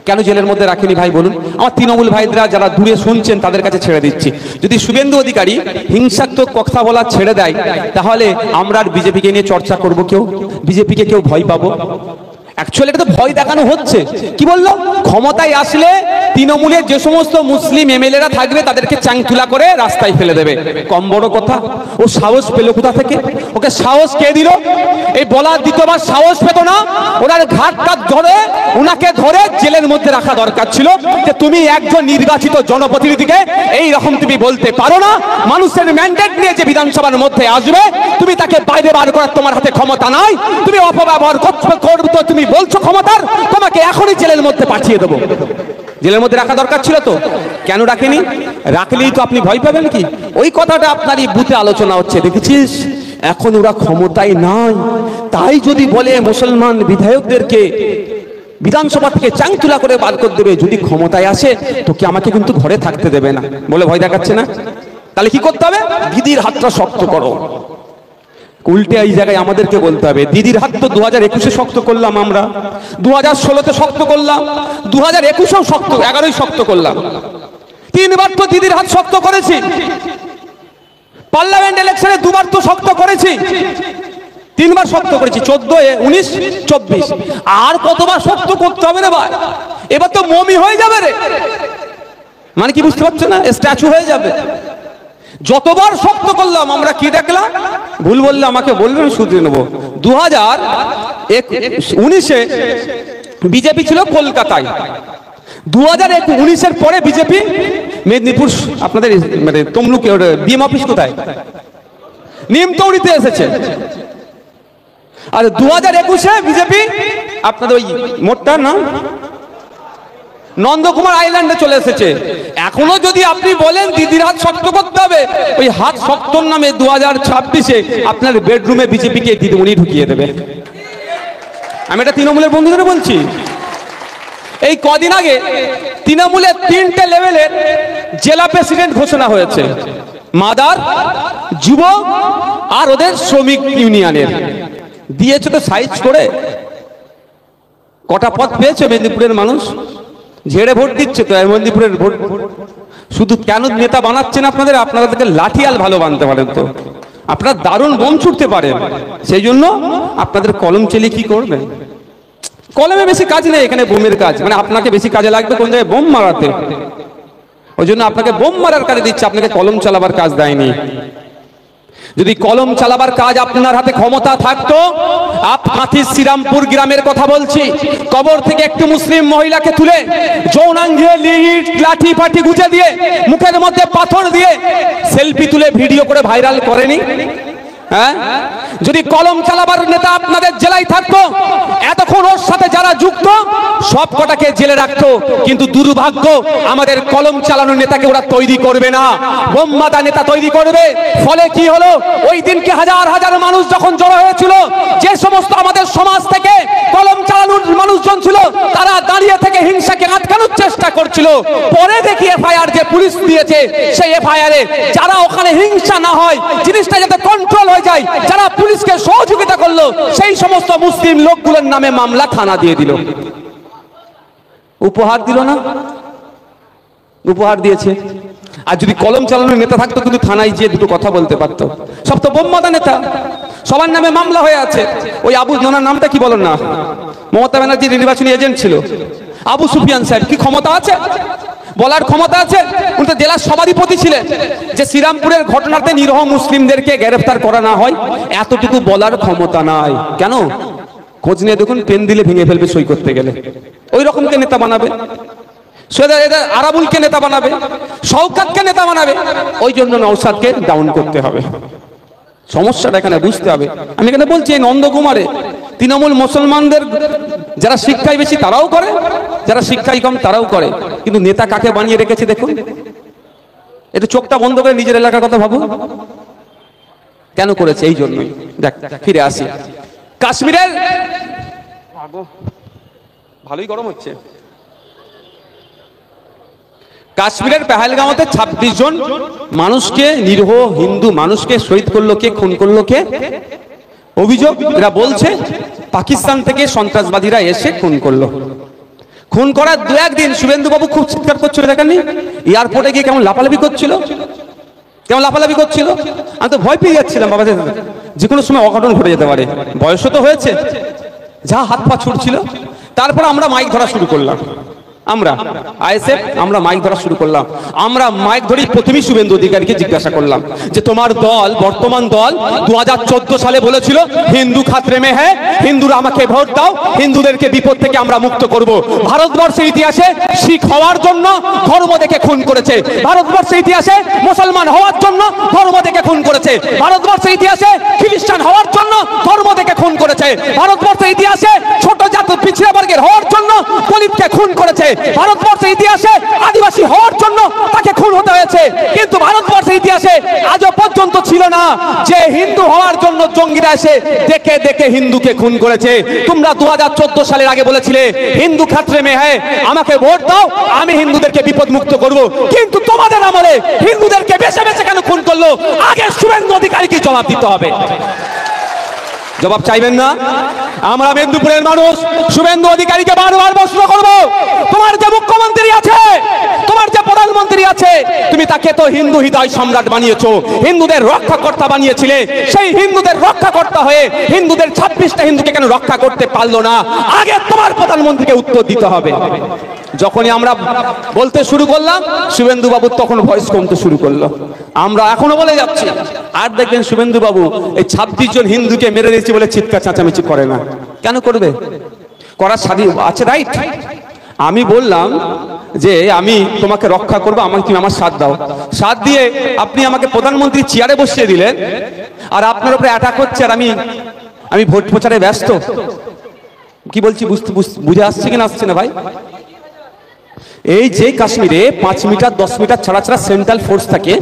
কেন জেলের মধ্যে রাখেনি ভাই বলুন? আমার তৃণমূল ভাইরা যারা দূরে শুনছেন তাদের কাছে ছেড়ে দিচ্ছি, যদি শুভেন্দু অধিকারী হিংসাত্মক কথা বলা ছেড়ে দেয়, তাহলে আমরা আর বিজেপিকে নিয়ে চর্চা করব, বিজেপিকে কেউ ভয় পাবো? অ্যাকচুয়ালি এটা তো ভয় দেখানো হচ্ছে। কি বললো? ক্ষমতায় আসলে তৃণমূলের যে সমস্ত মুসলিম এমএলএরা থাকবে তাদেরকে চাংতুলা করে রাস্তায় ফেলে দেবে। কম বড় কথা? ও সাহস পেল কোথা থেকে? ওকে সাহস কে দিল? এই বলার দ্বিতীয়বার সাহস পেত না, ওনার ঘাটটা ধরে ওনাকে ধরে জেলের মধ্যে রাখা দরকার ছিল, যে তুমি একজন নির্বাচিত জনপ্রতিনিধিকে এই রকম তুমি বলতে পারো না, মানুষের ম্যান্ডেট নিয়ে যে বিধানসভার মধ্যে আসবে তুমি তাকে বাইরে বার করার তোমার হাতে ক্ষমতা নাই, তুমি অপব্যবহার করছো, তুমি বলছো ক্ষমতার, তোমাকে এখনই জেলের মধ্যে পাঠিয়ে দেবো। জেলের মধ্যে রাখা দরকার ছিল তো, কেন রাখেনি? রাখলেই তো আপনি ভয় পাবেন কি? ওই কথাটা আপনারই বুথে আলোচনা হচ্ছে, দেখেছিস এখন ওরা ক্ষমতায় নাই, তাই যদি বলে মুসলমান বিধায়কদেরকে বিধানসভা থেকে চাংতুলা করে বার করে দেবে, যদি ক্ষমতায় আসে তো কি আমাকে কিন্তু ঘরে থাকতে দেবে না বলে ভয় দেখাচ্ছে না? তাহলে কি করতে হবে? দিদির হাতটা শক্ত করো। উল্টে এই জায়গায় আমাদেরকে বলতে হবে, দিদির হাত তো 2021-এ শক্ত করলাম, আমরা 2016-তে শক্ত করলাম, 2021-এও শক্ত, 11-ই শক্ত করলাম, 3বার তো দিদির হাত শক্ত করেছি, পার্লামেন্ট ইলেকশনে 2বার তো শক্ত করেছি, 3বার শক্ত করেছি, 14, 19, 24, আর কতবার শক্ত করতে হবে রে ভাই? এবার তো মমি হয়ে যাবে রে, মানে কি বুঝতে পারছো না? স্ট্যাচু হয়ে যাবে। যতবার শক্ত করলাম আমরা কি দেখলাম? ভুল বললে আমাকে বলবেন, শুধরে নেবো। 2019-এ বিজেপি ছিল কলকাতায়, 2019-এর পরে বিজেপি মেদিনীপুর, আপনাদের মানে তমলুকে বিএম অফিস কোথায়? নিমতৌড়িতে এসেছে। আর 2021-এ বিজেপি আপনাদের ওই মোটটার নাম নন্দকুমার আইল্যান্ডে চলে এসেছে। এখনো যদি আপনি বলেন দিদির হাত শক্ত করতে হবে, ওই হাত শক্তর নামে 2026-এ আপনার বেডরুমে বিজেপিকে দিদিমণি ঢুকিয়ে দেবে। আমি এটা তৃণমূলের বন্ধুদের বলছি। এই কদিন আগে তৃণমূলের 3টে লেভেলের জেলা প্রেসিডেন্ট ঘোষণা হয়েছে, মাদার, যুব আর ওদের শ্রমিক ইউনিয়নের। দিয়েছে তো সাইজ করে। কটা পদ পেয়েছে মেদিনীপুরের মানুষ? ঝেড়ে ভোট দিচ্ছে তো মেদিনীপুরের ভোট। শুধু কেন নেতা বানাচ্ছেন আপনাদের? আপনাদেরকে লাঠিয়াল ভালো বানতে পারেন তো, আপনারা দারুণ বোম ছুটতে পারেন, সেই জন্য আপনাদের কলম চেলে কি করবেন? কলমে বেশি কাজ নেই, এখানে বোমের কাজ। মানে আপনাকে বেশি কাজে লাগবে কোন জায়গায় বোম মারাতে, ওই জন্য আপনাকে বোম মারার কাজে দিচ্ছে, আপনাকে কলম চালাবার কাজ দেয়নি। যদি কলম চালাবার কাজ আপনার হাতে ক্ষমতা থাকতো, আপনাদের শ্রীরামপুর গ্রামের কথা বলছি, কবর থেকে একটি মুসলিম মহিলাকে তুলে যৌনাঙ্গে লিট লাঠি ফাটি গুজে দিয়ে মুখের মধ্যে পাথর দিয়ে সেলফি তুলে ভিডিও করে ভাইরাল করেনি? হ্যাঁ, যদি কলম চালাবার নেতা আপনাদের জেলায় থাকতো, এতক্ষণ ওর সাথে যারা যুক্ত সব কটাকে জেলে রাখতো। কিন্তু দুর্ভাগ্য, আমাদের কলম চালানোর নেতাকে ওরা তৈরি করবে না, বোমবাদা নেতা তৈরি করবে। ফলে কি হলো, ওই দিনকে হাজার হাজার মানুষ যখন জড়ো হয়েছিল, যে সমস্ত আমাদের সমাজ থেকে কলম চালানোর মানুষজন ছিল, তারা দাঁড়িয়ে থেকে হিংসাকে আটকানোর চেষ্টা করছিল। পরে দেখি এফআইআর যে পুলিশ দিয়েছে, সেই এফআইআরে যারা ওখানে হিংসা না হয়, জিনিসটা যাতে কন্ট্রোল হয়ে যায়, যারা পুলিশকে সহযোগিতা করলো, সেই সমস্ত মুসলিম লোকগুলোর নামে মামলা থানা দিয়ে দিল। উপহার দিল না? উপহার দিয়েছে। আর যদি কলম চালানোর নেতা থাকতো, কিন্তু থানায় গিয়ে দুটো কথা বলতে পারতো। সব তো বোমবাদা নেতা, সবার নামে মামলা হয়ে আছে। ওই আবু জোনার নামটা কি বলেন না, মমতা ব্যানার্জির নির্বাচনী এজেন্ট ছিল আবু সুফিয়ান সাহেব। কি ক্ষমতা আছে বলার? ক্ষমতা আছে? উনি তো জেলার সভাধিপতি ছিলেন। যে শ্রীরামপুরের ঘটনাতে নিরহ মুসলিমদেরকে গ্রেফতার করা না হয়, এতটুকু বলার ক্ষমতা নাই। কেন? খোঁজ নিয়ে দেখুন, পেন দিলে ভেঙে ফেলবে সই করতে গেলে। ওই রকমকে নেতা বানাবে, আরাবুলকে নেতা বানাবে, শওকতকে নেতা বানাবে। ওই জন্য নওশাদকে ডাউন করতে হবে। সমস্যাটা এখানে বুঝতে হবে। আমি এখানে বলছি, এই নন্দকুমারে তৃণমূল মুসলমানদের যারা শিক্ষায় বেশি তারাও করে, যারা শিক্ষায় কম তারাও করে, কিন্তু নেতা কাকে বানিয়ে রেখেছে দেখুন। একটু চোখটা বন্ধ করে নিজের এলাকার কথা ভাবুন, কেন করেছে? এই জন্যই। দেখ, ফিরে আসি কাশ্মীরের। ভালোই গরম হচ্ছে। কাশ্মীরের পেহেলগাঁওতে 26 জন মানুষকে, নিরীহ হিন্দু মানুষকে শহীদ করলো কে? খুন করলো কে? অভিযোগ এরা বলছে পাকিস্তান থেকে সন্ত্রাসবাদীরা এসে খুন করলো। খুন করার 2-1 দিন শুভেন্দু বাবু খুব চিৎকার করছিল, দেখেননি? এয়ারপোর্টে গিয়ে কেমন লাফালাফি করছিল, কেমন লাফালাফি করছিল। আমি তো ভয় পেয়ে যাচ্ছিলাম, বাবা যে কোনো সময় অঘটন ঘটে যেতে পারে। বয়সও তো হয়েছে, যা হাত পা ছুটছিল। তারপর আমরা মাইক ধরা শুরু করলাম, আমরা আইএসএফ আমরা মাইক ধরা শুরু করলাম। আমরা মাইক ধরেই প্রথমেই শুভেন্দু অধিকারীকে জিজ্ঞাসা করলাম যে তোমার দল, বর্তমান দল 2014 সালে বলেছিল হিন্দু খাতরে মে হ্যাঁ, হিন্দুরা আমাকে ভোট দাও, হিন্দুদেরকে বিপদ থেকে আমরা মুক্ত করব। ভারতবর্ষের ইতিহাসে শিখ হওয়ার জন্য ধর্ম দেখে খুন করেছে, ভারতবর্ষের ইতিহাসে মুসলমান হওয়ার জন্য ধর্ম দেখে খুন করেছে, ভারতবর্ষের ইতিহাসে খ্রিস্টান হওয়ার জন্য ধর্ম দেখে খুন করেছে, ভারতবর্ষের ইতিহাসে ছোট জাতি পিছিয়ে বর্গের হওয়ার জন্য দলিতকে খুন করেছে, ভারতবর্ষের ইতিহাসে আদিবাসী হওয়ার জন্য তাকে খুন হতে হয়েছে। কিন্তু ভারতবর্ষের ইতিহাসে আজও পর্যন্ত ছিল না যে হিন্দু হওয়ার জন্য জঙ্গিরা এসে দেখে দেখে হিন্দুকে খুন করেছে। তোমরা 2014 সালের আগে বলেছিলে হিন্দু খাতরে মে হ্যাঁ, আমাকে ভোট দাও, আমি হিন্দুদেরকে বিপদ মুক্ত করব। কিন্তু তোমাদের আমলে হিন্দুদেরকে বেছে বেছে কেন খুন করলো? আগে শুভেন্দু অধিকারীকে জবাব দিতে হবে। জবাব চাইবেন না? আমরা মেদিনীপুরের মানুষ শুভেন্দু অধিকারীকে বারবার প্রশ্ন করব, তোমার যে মুখ্যমন্ত্রী আছে, তোমার যে প্রধানমন্ত্রী আছে, তুমি তাকে তো হিন্দু হৃদয় সম্রাট বানিয়েছো, হিন্দুদের রক্ষাকর্তা বানিয়েছিলে। সেই হিন্দুদের রক্ষাকর্তা হয়ে হিন্দুদের 26টা হিন্দুকে কেন রক্ষা করতে পারলো না? আগে তোমার প্রধানমন্ত্রীকে উত্তর দিতে হবে। যখনই আমরা বলতে শুরু করলাম, শুভেন্দু বাবু তখন ভয়েস কমতে শুরু করলো। আমরা এখনো বলে যাচ্ছি, আর দেখবেন শুভেন্দু বাবু এই 26 জন হিন্দুকে মেরে দিয়েছে বলে চিৎকার চেঁচামেচি করে না। কেন করবে? করার স্বাধীন আছে, রাইট। আমি বললাম যে আমি তোমাকে রক্ষা করবো, আমাকে তুমি আমার সাথ দাও। সাথ দিয়ে আপনি আমাকে প্রধানমন্ত্রী চেয়ারে বসিয়ে দিলেন, আর আপনার উপরে অ্যাটাক হচ্ছে, আর আমি ভোট প্রচারে ব্যস্ত। কি বলছি বুঝে আসছে কিনা আসছে না ভাই? এই যে কাশ্মীরে 5 মিটার 10 মিটার ছাড়া ছাড়া সেন্ট্রাল ফোর্স থাকে,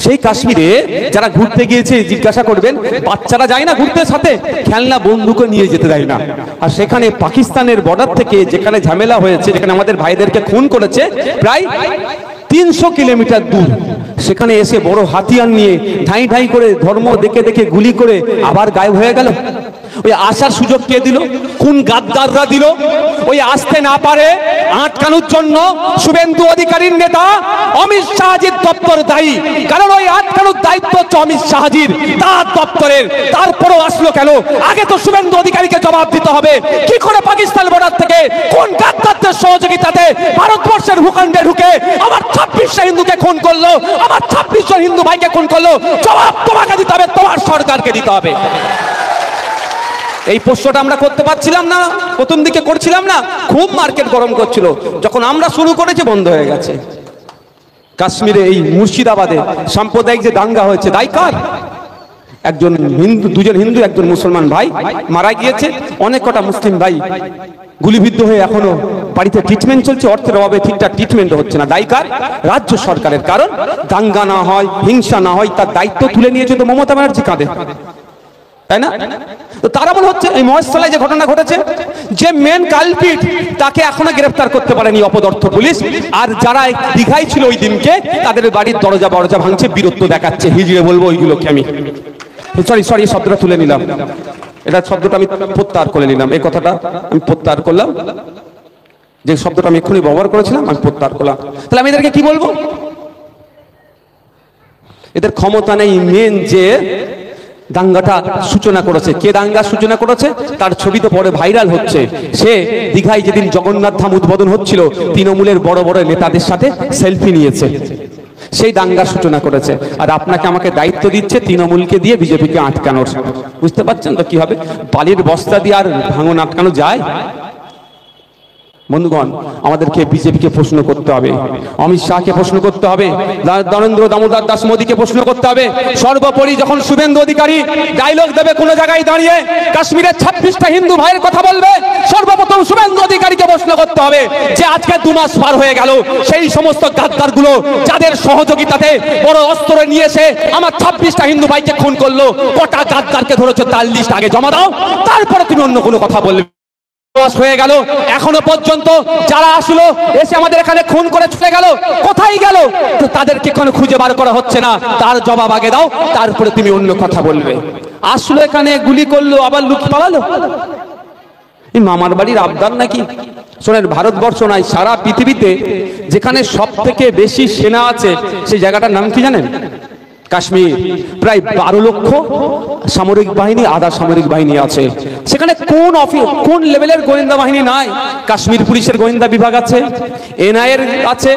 সেই কাশ্মীরে যারা ঘুরতে গিয়েছে জিজ্ঞাসা করবেন, বাচ্চারা যায় না ঘুরতে, সাথে খেলনা বন্দুকও নিয়ে যেতে দেয় না। আর সেখানে পাকিস্তানের বর্ডার থেকে যেখানে ঝামেলা হয়েছে, যেখানে আমাদের ভাইদেরকে খুন করেছে, প্রায় 300 কিলোমিটার দূর, সেখানে এসে বড় হাতিয়ার নিয়ে ঢাই ঢাই করে ধর্ম দেখে দেখে গুলি করে আবার গায়েব হয়ে গেল। ওই আসার সুযোগ কে দিল? কোন গাদ্দাররা দিল? ওই আসতে না পারে আটকানোর জন্য শুভেন্দু অধিকারীর নেতা অমিত শাহজির দপ্তর দায়ী। কারণ ওই আটকানোর দায়িত্ব হচ্ছে অমিত শাহজির, তার দপ্তরের। তারপরও আসলো কেন? আগে তো শুভেন্দু অধিকারীকে জবাব দিতে হবে। কি করে পাকিস্তান বর্ডার থেকে কোন গাদ্দারদের সহযোগিতাতে ভারতবর্ষের ভূখণ্ডে ঢুকে আমার 26টা হিন্দুকে খুন করলো, আমার 26 জন হিন্দু ভাইকে খুন করলো? জবাব তোমাকে দিতে হবে, তোমার সরকারকে দিতে হবে। এই প্রশ্নটা আমরা করতে পারছিলাম না, প্রথম দিকে করছিলাম না, খুব মার্কেট গরম করছিল। যখন আমরা শুরু করেছি বন্ধ হয়ে গেছে। কাশ্মীরে এই মুর্শিদাবাদে সাম্প্রদায়িক যে দাঙ্গা হয়েছে, দায়ী কার? একজন হিন্দু, দুজন হিন্দু, একজন মুসলমান ভাই মারা গিয়েছে, অনেক কটা মুসলিম ভাই গুলিবিদ্ধ হয়ে এখনো বাড়িতে ট্রিটমেন্ট চলছে, অর্থের অভাবে ঠিকঠাক ট্রিটমেন্ট হচ্ছে না। দায়ী কার? রাজ্য সরকারের। কারণ দাঙ্গা না হয়, হিংসা না হয়, তার দায়িত্ব তুলে নিয়েছে তো মমতা ব্যানার্জি কাঁধে, তাই না? তো তারা মনে হচ্ছে এই মহেশতলায় যে ঘটনা ঘটেছে, যে মেন কালপিট তাকে এখনো গ্রেফতার করতে পারেনি অপদার্থ পুলিশ। আর যারা দীঘায় ছিল ওই দিনকে, তাদের বাড়ির দরজা বরজা ভাঙছে, বীরত্ব দেখাচ্ছে। হিজড়ে বলবো ওইগুলোকে আমি, সরি এই শব্দটা তুলে নিলাম, এটা শব্দটা আমি প্রত্যাহার করে নিলাম। এই কথাটা আমি প্রত্যাহার করলাম, যে শব্দটা আমি এক্ষুনি ব্যবহার করেছিলাম আমি প্রত্যাহার করলাম। তাহলে আমি এদেরকে কি বলবো? এদের ক্ষমতা নেই। মেন যে দাঙ্গাটা সূচনা করেছে, কে দাঙ্গা সূচনা করেছে তার ছবি তো পরে ভাইরাল হচ্ছে। সে দীঘায় যেদিন জগন্নাথ ধাম উদ্বোধন হচ্ছিল, তৃণমূলের বড় বড় নেতাদের সাথে সেলফি নিয়েছে, সেই দাঙ্গার সূচনা করেছে। আর আপনাকে আমাকে দায়িত্ব দিচ্ছে তৃণমূলকে দিয়ে বিজেপিকে আটকানোর। বুঝতে পারছেন তো কি হবে? বালির বস্তা দিয়ে আর ভাঙন আটকানো যায়? বন্ধুগণ, আমাদেরকে বিজেপিকে প্রশ্ন করতে হবে, অমিত শাহকে প্রশ্ন করতে হবে, নরেন্দ্র দামোদর দাস মোদীকে প্রশ্ন করতে হবে। সর্বোপরি যখন শুভেন্দু অধিকারী ডায়লগ দেবে কোনো জায়গায় দাঁড়িয়ে, কাশ্মীরের 26টা হিন্দু ভাইয়ের কথা বলবে, সর্বপ্রথম শুভেন্দু অধিকারীকে প্রশ্ন করতে হবে যে আজকে 2 মাস পার হয়ে গেল, সেই সমস্ত গাদ্দারগুলো যাদের সহযোগিতাতে বড় অস্ত্র নিয়ে এসে আমার 26টা হিন্দু ভাইকে খুন করলো, কটা গাদ্দারকে ধরেছে তার লিস্ট আগে জমা দাও, তারপরে তুমি অন্য কোনো কথা বলবে। হয়ে গেল, এখনো পর্যন্ত যারা আসলো এসে আমাদের এখানে খুন করে চলে গেল, কোথায় গেল? তো তাদেরকে কোনো খুঁজে বার করা হচ্ছে না, তার জবাব আগে দাও, তারপরে তুমি অন্য কথা বলবে। আসলো এখানে, গুলি করলো, আবার লুক পালালো। এই মামার বাড়ির আবদার নাকি? শোনেন, ভারতবর্ষ নয়, সারা পৃথিবীতে যেখানে সব থেকে বেশি সেনা আছে সেই জায়গাটার নাম কি জানেন? কাশ্মীর। প্রায় 12 লক্ষ সামরিক বাহিনী, আধা সামরিক বাহিনী আছে সেখানে। কোন লেভেলের গোয়েন্দা বাহিনী নাই? কাশ্মীর পুলিশের গোয়েন্দা বিভাগ আছে, এনআইএর আছে,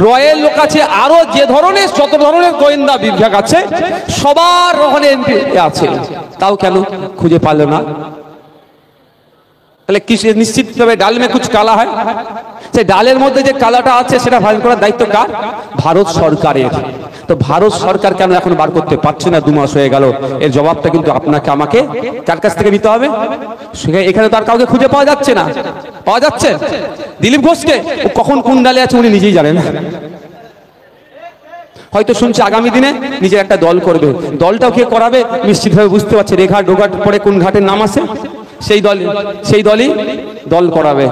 রয়্যাল লোক আছে, আরো যে ধরনের যত ধরনের গোয়েন্দা বিভাগ আছে সবার ওখানে আছে। তাও কেন খুঁজে পারল না? তাহলে কি নিশ্চিতভাবে ডাল মে কুছ কালা হয়? সেই ডালের মধ্যে যে কালাটা আছে সেটা ভালো করার দায়িত্ব কার? ভারত সরকারের। তো ভারত সরকার কেন এখন বার করতে পারছে না? 2 মাস হয়ে গেল। এর জবাবটা কিন্তু আপনাকে আমাকে কার কাছ থেকে নিতে হবে? এখানে তো আর কাউকে খুঁজে পাওয়া যাচ্ছে না। পাওয়া যাচ্ছে দিলীপ ঘোষকে, কখন কোন ডালে আছে উনি নিজেই জানেন। হয়তো শুনছে আগামী দিনে নিজের একটা দল করবে, দলটাও কে করাবে নিশ্চিতভাবে বুঝতে পারছে। রেখা ডোঘাট পরে কোন ঘাটের নাম আছে, সেই দলই দল করাবে।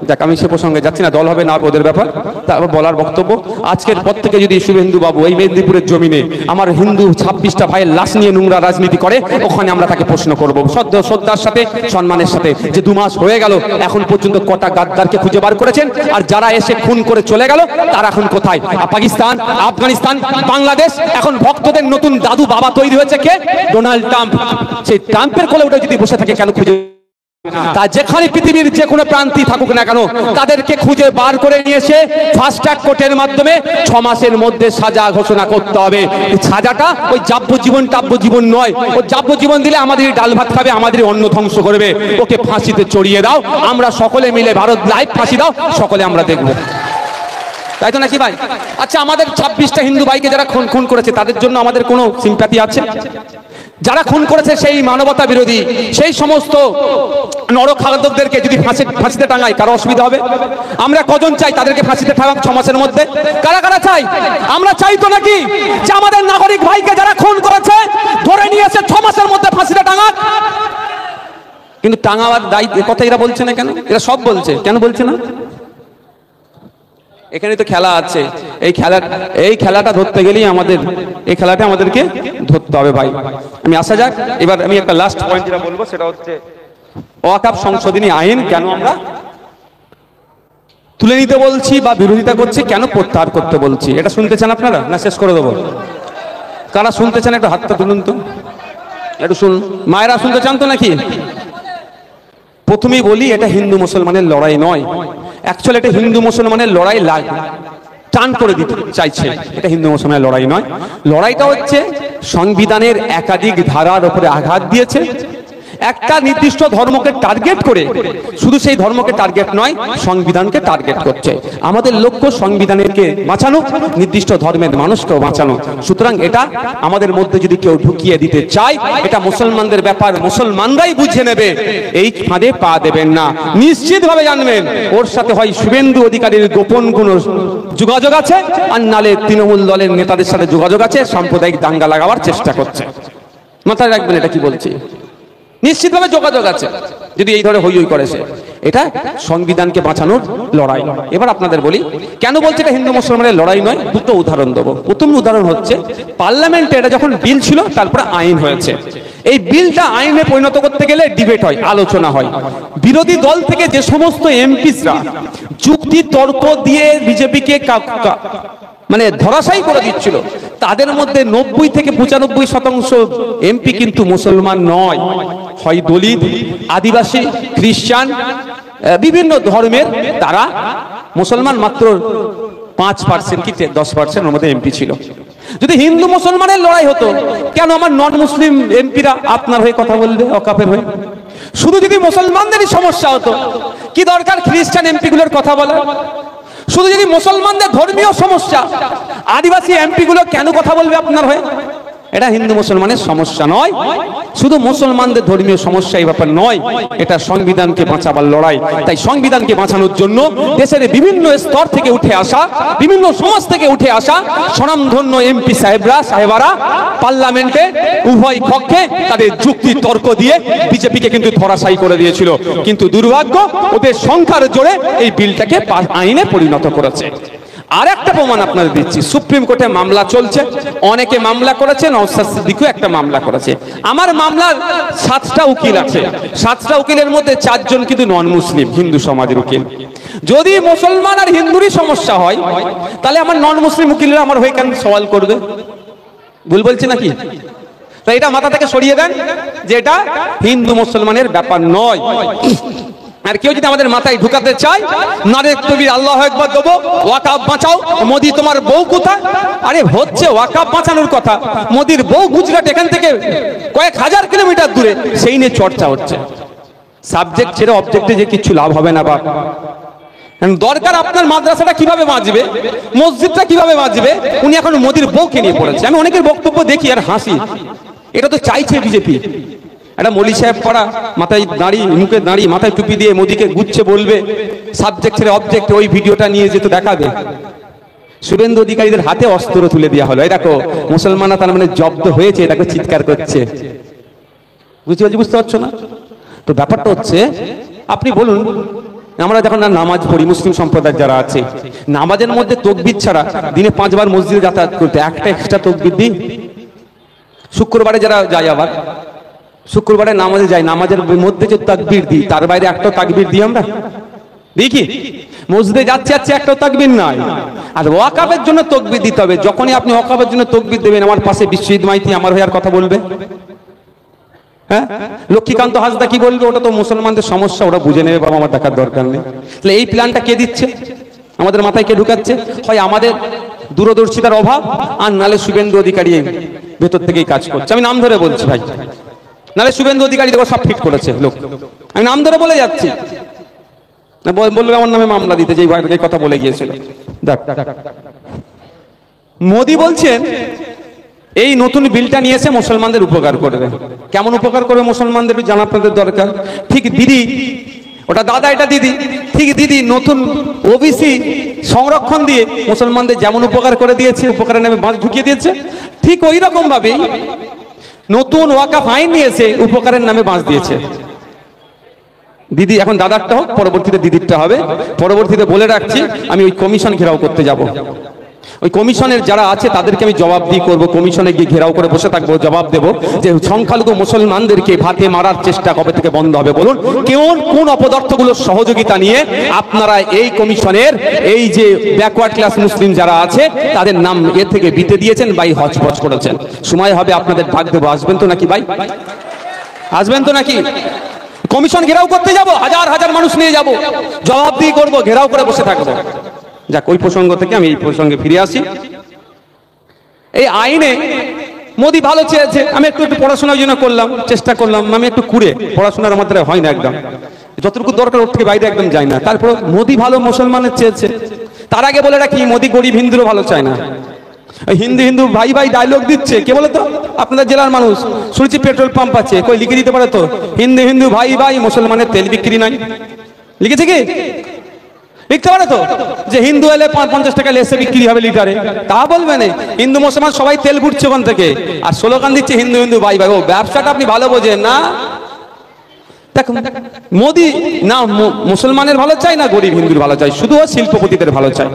দেখ, আমি সে প্রসঙ্গে যাচ্ছি না, দল হবে না ওদের ব্যাপার। তারপর বলার বক্তব্য, আজকের পর থেকে যদি শুভেন্দু বাবু এই মেদিনীপুরের জমিনে আমার হিন্দু 26টা ভাইয়ের লাশ নিয়ে নোংরা রাজনীতি করে, ওখানে আমরা তাকে প্রশ্ন করবো শ্রদ্ধার সাথে, সম্মানের সাথে, যে 2 মাস হয়ে গেল এখন পর্যন্ত কটা গাদ্দারকে খুঁজে বার করেছেন, আর যারা এসে খুন করে চলে গেল তারা এখন কোথায়? পাকিস্তান, আফগানিস্তান, বাংলাদেশ। এখন ভক্তদের নতুন দাদু বাবা তৈরি হয়েছে কে? Donald Trump. সেই ট্রাম্পের কোলে উঠে যদি বসে থাকে কেন খুঁজে? তা যেখানে পৃথিবীর যে কোনো প্রান্তে থাকুক না কেন, তাদেরকে খুঁজে বার করে নিয়ে এসে ফাস্ট ট্র্যাক কোর্টের মাধ্যমে 6 মাসের মধ্যে সাজা ঘোষণা করতে হবে। সাজাটা ওই যাবজ্জীবন নয়। ও যাবজ্জীবন দিলে আমাদের ডাল ভাত খাবে, আমাদের অন্ন ধ্বংস করবে। ওকে ফাঁসিতে চড়িয়ে দাও, আমরা সকলে মিলে ভারত লাইভ ফাঁসি দাও, সকলে আমরা দেখবো। তাই তো নাকি ভাই? আচ্ছা, আমাদের 26টা হিন্দু ভাইকে যারা খুন করেছে তাদের জন্য আমাদের কোনো সিম্প্যাথি আছে? যারা খুন করেছে সেই মানবতা বিরোধী সেই সমস্ত নরখাদকদেরকে যদি ফাঁসিতে টাঙায় কারো অসুবিধা হবে? আমরা কজন চাই তাদেরকে ফাঁসিতে টাঙাক 6 মাসের মধ্যে? কারা কারা চাই? আমরা চাই তো নাকি যে আমাদের নাগরিক ভাইকে যারা খুন করেছে ধরে নিয়ে এসে 6 মাসের মধ্যে ফাঁসিতে টাঙাক? কিন্তু টাঙাবার দায়িত্ব কথা এরা বলছে না কেন? এরা সব বলছে, কেন বলছে না? এখানে তো খেলা আছে, এই খেলাটা ধরতে গেলেই এই খেলাটা আমাদেরকে ধরতে হবে ভাই। আমি আসা যাক, এবার আমি একটা লাস্ট পয়েন্ট যেটা বলবো সেটা হচ্ছে ওয়াকফ সংশোধনী আইন কেন আমরা তুলে নিতে বলছি বা বিরোধিতা করছি, কেন প্রত্যাহার করতে বলছি, এটা শুনতে চান আপনারা না শেষ করে দেবো? কারা শুনতে চান একটু হাতটা তুলুন তো, একটু শুনুন। মায়েরা শুনতে চান তো নাকি? প্রথমেই বলি এটা হিন্দু মুসলমানের লড়াই নয়, অ্যাকচুয়ালি এটা হিন্দু মুসলমানের লড়াই টান করে দিতে চাইছে। এটা হিন্দু মুসলমানের লড়াই নয়, লড়াইটা হচ্ছে সংবিধানের একাধিক ধারার উপরে আঘাত দিয়েছে, একটা নির্দিষ্ট ধর্মকে টার্গেট করে, শুধু সেই ধর্মকে টার্গেট নয় সংবিধানকে টার্গেট করছে। আমাদের লক্ষ্য সংবিধানকে বাঁচানো, নির্দিষ্ট ধর্মের মানুষকেও বাঁচানো। সুতরাং এটা আমাদের মধ্যে যদি কেউ ঢুকিয়ে দিতে চায়, এটা মুসলমানদের ব্যাপার, মুসলমানরাই বুঝে নেবে, এই ফাঁদে পা দেবেন না। নিশ্চিতভাবে জানবেন ওর সাথে হয় শুভেন্দু অধিকারীর গোপন কোনো যোগাযোগ আছে, আর নালে তৃণমূল দলের নেতাদের সাথে যোগাযোগ আছে, সাম্প্রদায়িক দাঙ্গা লাগাবার চেষ্টা করছে। মাথায় রাখবেন এটা কি বলছি, নিশ্চিতভাবে যোগাযোগ আছে যদি এই ধরে হই হই করে সে। এটা সংবিধানকে বাঁচানোর লড়াই। এবার আপনাদের বলি কেন বলছে এটা হিন্দু মুসলমানের লড়াই নয়। দুটো উদাহরণ দেবো। প্রথম উদাহরণ হচ্ছে পার্লামেন্টে এটা যখন বিল ছিল তারপরে আইন হয়েছে। এই বিলটা আইনে পরিণত করতে গেলে ডিবেট হয়, আলোচনা হয়। বিরোধী দল থেকে যে সমস্ত এমপিসরা যুক্তি তর্ক দিয়ে বিজেপিকে মানে ধরাশায়ী করে দিচ্ছিল, তাদের মধ্যে 90 থেকে 95% এমপি কিন্তু মুসলমান নয়, হয় দলিত, আদিবাসী, খ্রিস্টান, বিভিন্ন ধর্মের। তারা মুসলমান মাত্র 5% কি 10% মধ্যে এমপি ছিল। যদি হিন্দু মুসলমানের লড়াই হতো, কেন আমার নন মুসলিম এমপিরা আপনার হয়ে কথা বলবে, ওয়াকফের হয়ে? শুধু যদি মুসলমানদেরই সমস্যা হতো, কি দরকার খ্রিস্টান এমপি গুলোর কথা বলা? শুধু যদি মুসলমানদের ধর্মীয় সমস্যা, আদিবাসী এমপি গুলো কেন কথা বলবে আপনার হয়ে? এটা হিন্দু মুসলমানের সমস্যা নয়, শুধু মুসলমানদের ধর্মীয় সমস্যা এই ব্যাপার নয়, এটা সংবিধানকে বাঁচাবার লড়াই। তাই সংবিধানকে বাঁচানোর জন্য দেশের বিভিন্ন স্তর থেকে উঠে আসা, বিভিন্ন সমাজ থেকে উঠে আসা স্বনামধন্য এমপি সাহেবারা পার্লামেন্টে উভয় পক্ষে তাদের যুক্তি তর্ক দিয়ে বিজেপিকে কিন্তু ধরাশায়ী করে দিয়েছিল। কিন্তু দুর্ভাগ্য, ওদের সংখ্যার জোরে এই বিলটাকে আইনে পরিণত করেছে। আর একটা প্রমাণ আপনাদের দিচ্ছি, সুপ্রিম কোর্টে মামলা চলছে, অনেকে মামলা করেছেন, নওশাদ সিদ্দিকীও একটা মামলা করেছে। আমার মামলার 7টা উকিল আছে, 7টা উকিলের মধ্যে 4 জন কিন্তু নন মুসলিম, হিন্দু সমাজের উকিল। যদি মুসলমান আর হিন্দুরই সমস্যা হয়, তাহলে আমার নন মুসলিম উকিলরা আমার হয়ে কেন সওয়াল করবে? ভুল বলছি নাকি? তাই এটা মাথা থেকে সরিয়ে দেন যে এটা হিন্দু মুসলমানের ব্যাপার নয়। আর কেউ যদি আমাদের মাথায় ঢুকাতে চায়, নারে তাকবীর, আল্লাহু আকবার দেবো, ওয়াকফ বাঁচাও, মোদি তোমার বউ কোথায়? আরে হচ্ছে ওয়াকফ বাঁচানোর কথা, মোদির বউ গুজরাট এখান থেকে কয়েক হাজার কিলোমিটার দূরে, সেই নিয়ে চর্চা হচ্ছে। সাবজেক্ট ছেড়ে অবজেক্টে যে কিছু লাভ হবে না বাপ। দরকার আপনার মাদ্রাসাটা কিভাবে বাঁচবে, মসজিদটা কিভাবে বাঁচবে, উনি এখন মোদির বউকে নিয়ে পড়েছে। আমি অনেকের বক্তব্য দেখি আর হাসি, এটা তো চাইছে বিজেপি। একটা মৌলী সাহেব পড়া, মাথায় দাঁড়ি, মুখে দাঁড়ি, মাথায় টুপি দিয়ে মোদিকে গুচ্ছে বলবে, সাবজেক্ট ছেড়ে অবজেক্ট, ওই ভিডিওটা নিয়ে যেত দেখাবে। শুভেন্দু অধিকারীদের হাতে অস্ত্র তুলে দেওয়া হলো, এই দেখো মুসলমানরা তার মানে জব্দ হয়েছে, এটাকে চিৎকার করছে। বুঝতে পারছো না? তো ব্যাপারটা হচ্ছে, আপনি বলুন, আমরা যখন নামাজ পড়ি, মুসলিম সম্প্রদায় যারা আছে, নামাজের মধ্যে তাকবীর ছাড়া দিনে 5 বার মসজিদে যাতায়াত করতে, একটা এক্সট্রা তাকবীর দিই। শুক্রবারে যারা যায়, আবার শুক্রবারে নামাজে যাই, নামাজের মধ্যে যে তাকবীর দিই, তার বাইরে একটা তাকবীর দিই আমরা? দেখি মসজিদে যাচ্ছে একটা তাকবীর নাই। আর ওয়াকফের জন্য তাকবীর দিতে হবে। যখনই আপনি ওয়াকফের জন্য তাকবীর দেবেন, আমার পাশে বিশ্বজিৎ মাইতি আমার হয়ে আর কথা বলবে, হ্যাঁ, লক্ষ্মীকান্ত হাসদা কি বলবে, ওটা তো মুসলমানদের সমস্যা, ওরা বুঝে নেবে, বাবা আমার দেখার দরকার নেই। তাহলে এই প্ল্যানটা কে দিচ্ছে আমাদের মাথায়, কে ঢুকাচ্ছে? হয় আমাদের দূরদর্শিতার অভাব, আর নালে শুভেন্দু অধিকারী ভেতর থেকেই কাজ করছে। আমি নাম ধরে বলছি ভাই, নালে শুভেন্দু অধিকারী দেখো সব ফিট করেছে লোক, আমি নাম ধরে বলে যাচ্ছি। বললো আমার নামে মামলা দিতে, যে ভাইকে কথা বলে গিয়েছিল। মোদি বলছেন এই নতুন বিলটা নিয়ে এসে মুসলমানদের উপকার করবে। কেমন উপকার করবে মুসলমানদের জানা আপনাদের দরকার। ঠিক দিদি, ওটা দাদা এটা দিদি, ঠিক দিদি নতুন ওবিসি সংরক্ষণ দিয়ে মুসলমানদের যেমন উপকার করে দিয়েছে, উপকারের নামে বাঁশ ঢুকিয়ে দিয়েছে, ঠিক ওই রকম ভাবে নতুন ওয়াকাফ আইন নিয়েছে, উপকারের নামে বাঁশ দিয়েছে। দিদি এখন দাদারটা হোক, পরবর্তীতে দিদিরটা হবে। পরবর্তীতে বলে রাখছি, আমি ওই কমিশন ঘেরাও করতে যাব। ওই কমিশনের যারা আছে তাদেরকে আমি জবাবদিহি করব। কমিশনে গিয়ে ঘেরাও করে বসে থাকবো, জবাব দেবো যে সংখ্যালঘু মুসলমানদেরকে ভাতে মারার চেষ্টা কবে থেকে বন্ধ হবে বলুন। কোন অপদার্থগুলোর সহযোগিতা নিয়ে আপনারা এই কমিশনের এই যে ব্যাকওয়ার্ড ক্লাস মুসলিম যারা আছে তাদের নাম এ থেকে বিতে দিয়েছেন বা হজপজ করেছেন। সময় হবে আপনাদের ভাগ দেবো, আসবেন তো নাকি ভাই? আসবেন তো নাকি? কমিশন ঘেরাও করতে যাব, হাজার হাজার মানুষ নিয়ে যাব, জবাবদিহি করবো, ঘেরাও করে বসে থাকবো। যাক, ওই প্রসঙ্গ থেকে আমি এই প্রসঙ্গে ফিরে আসি। এই আইনে মোদি ভালো চেয়েছে, আমি একটু পড়াশোনার জন্য করলাম, চেষ্টা করলাম, আমি একটু কুড়ে পড়াশোনার আমাদের হয় না, একদম যতটুকু দরকার ওর থেকে বাইরে একদম যায় না। তারপর মোদি ভালো মুসলমানের চেয়েছে। তার আগে বলে রাখি, মোদি গরিব হিন্দুরও ভালো চায় না। হিন্দু হিন্দু ভাই ভাই ডায়লগ দিচ্ছে, কে বলে তো? আপনাদের জেলার মানুষ। শুনছি পেট্রোল পাম্প আছে, কই লিখে দিতে পারে তো, হিন্দু হিন্দু ভাই ভাই, মুসলমানের তেল বিক্রি নাই। লিখেছে কি? লিখতে পারে তো যে হিন্দু এলে 50 টাকা লেসে বিক্রি হবে লিটারে? তা বলবে না। হিন্দু মুসলমান সবাই তেল বুটছে ওখান থেকে, আর স্লোগান দিচ্ছে হিন্দু হিন্দু ভাই ভাই। ও ব্যবসাটা আপনি ভালো বোঝেন না। দেখুন, মোদি না মুসলমানের ভালো চাই না গরিব হিন্দুর ভালো চাই, শুধু শিল্পপতিদের ভালো চাই।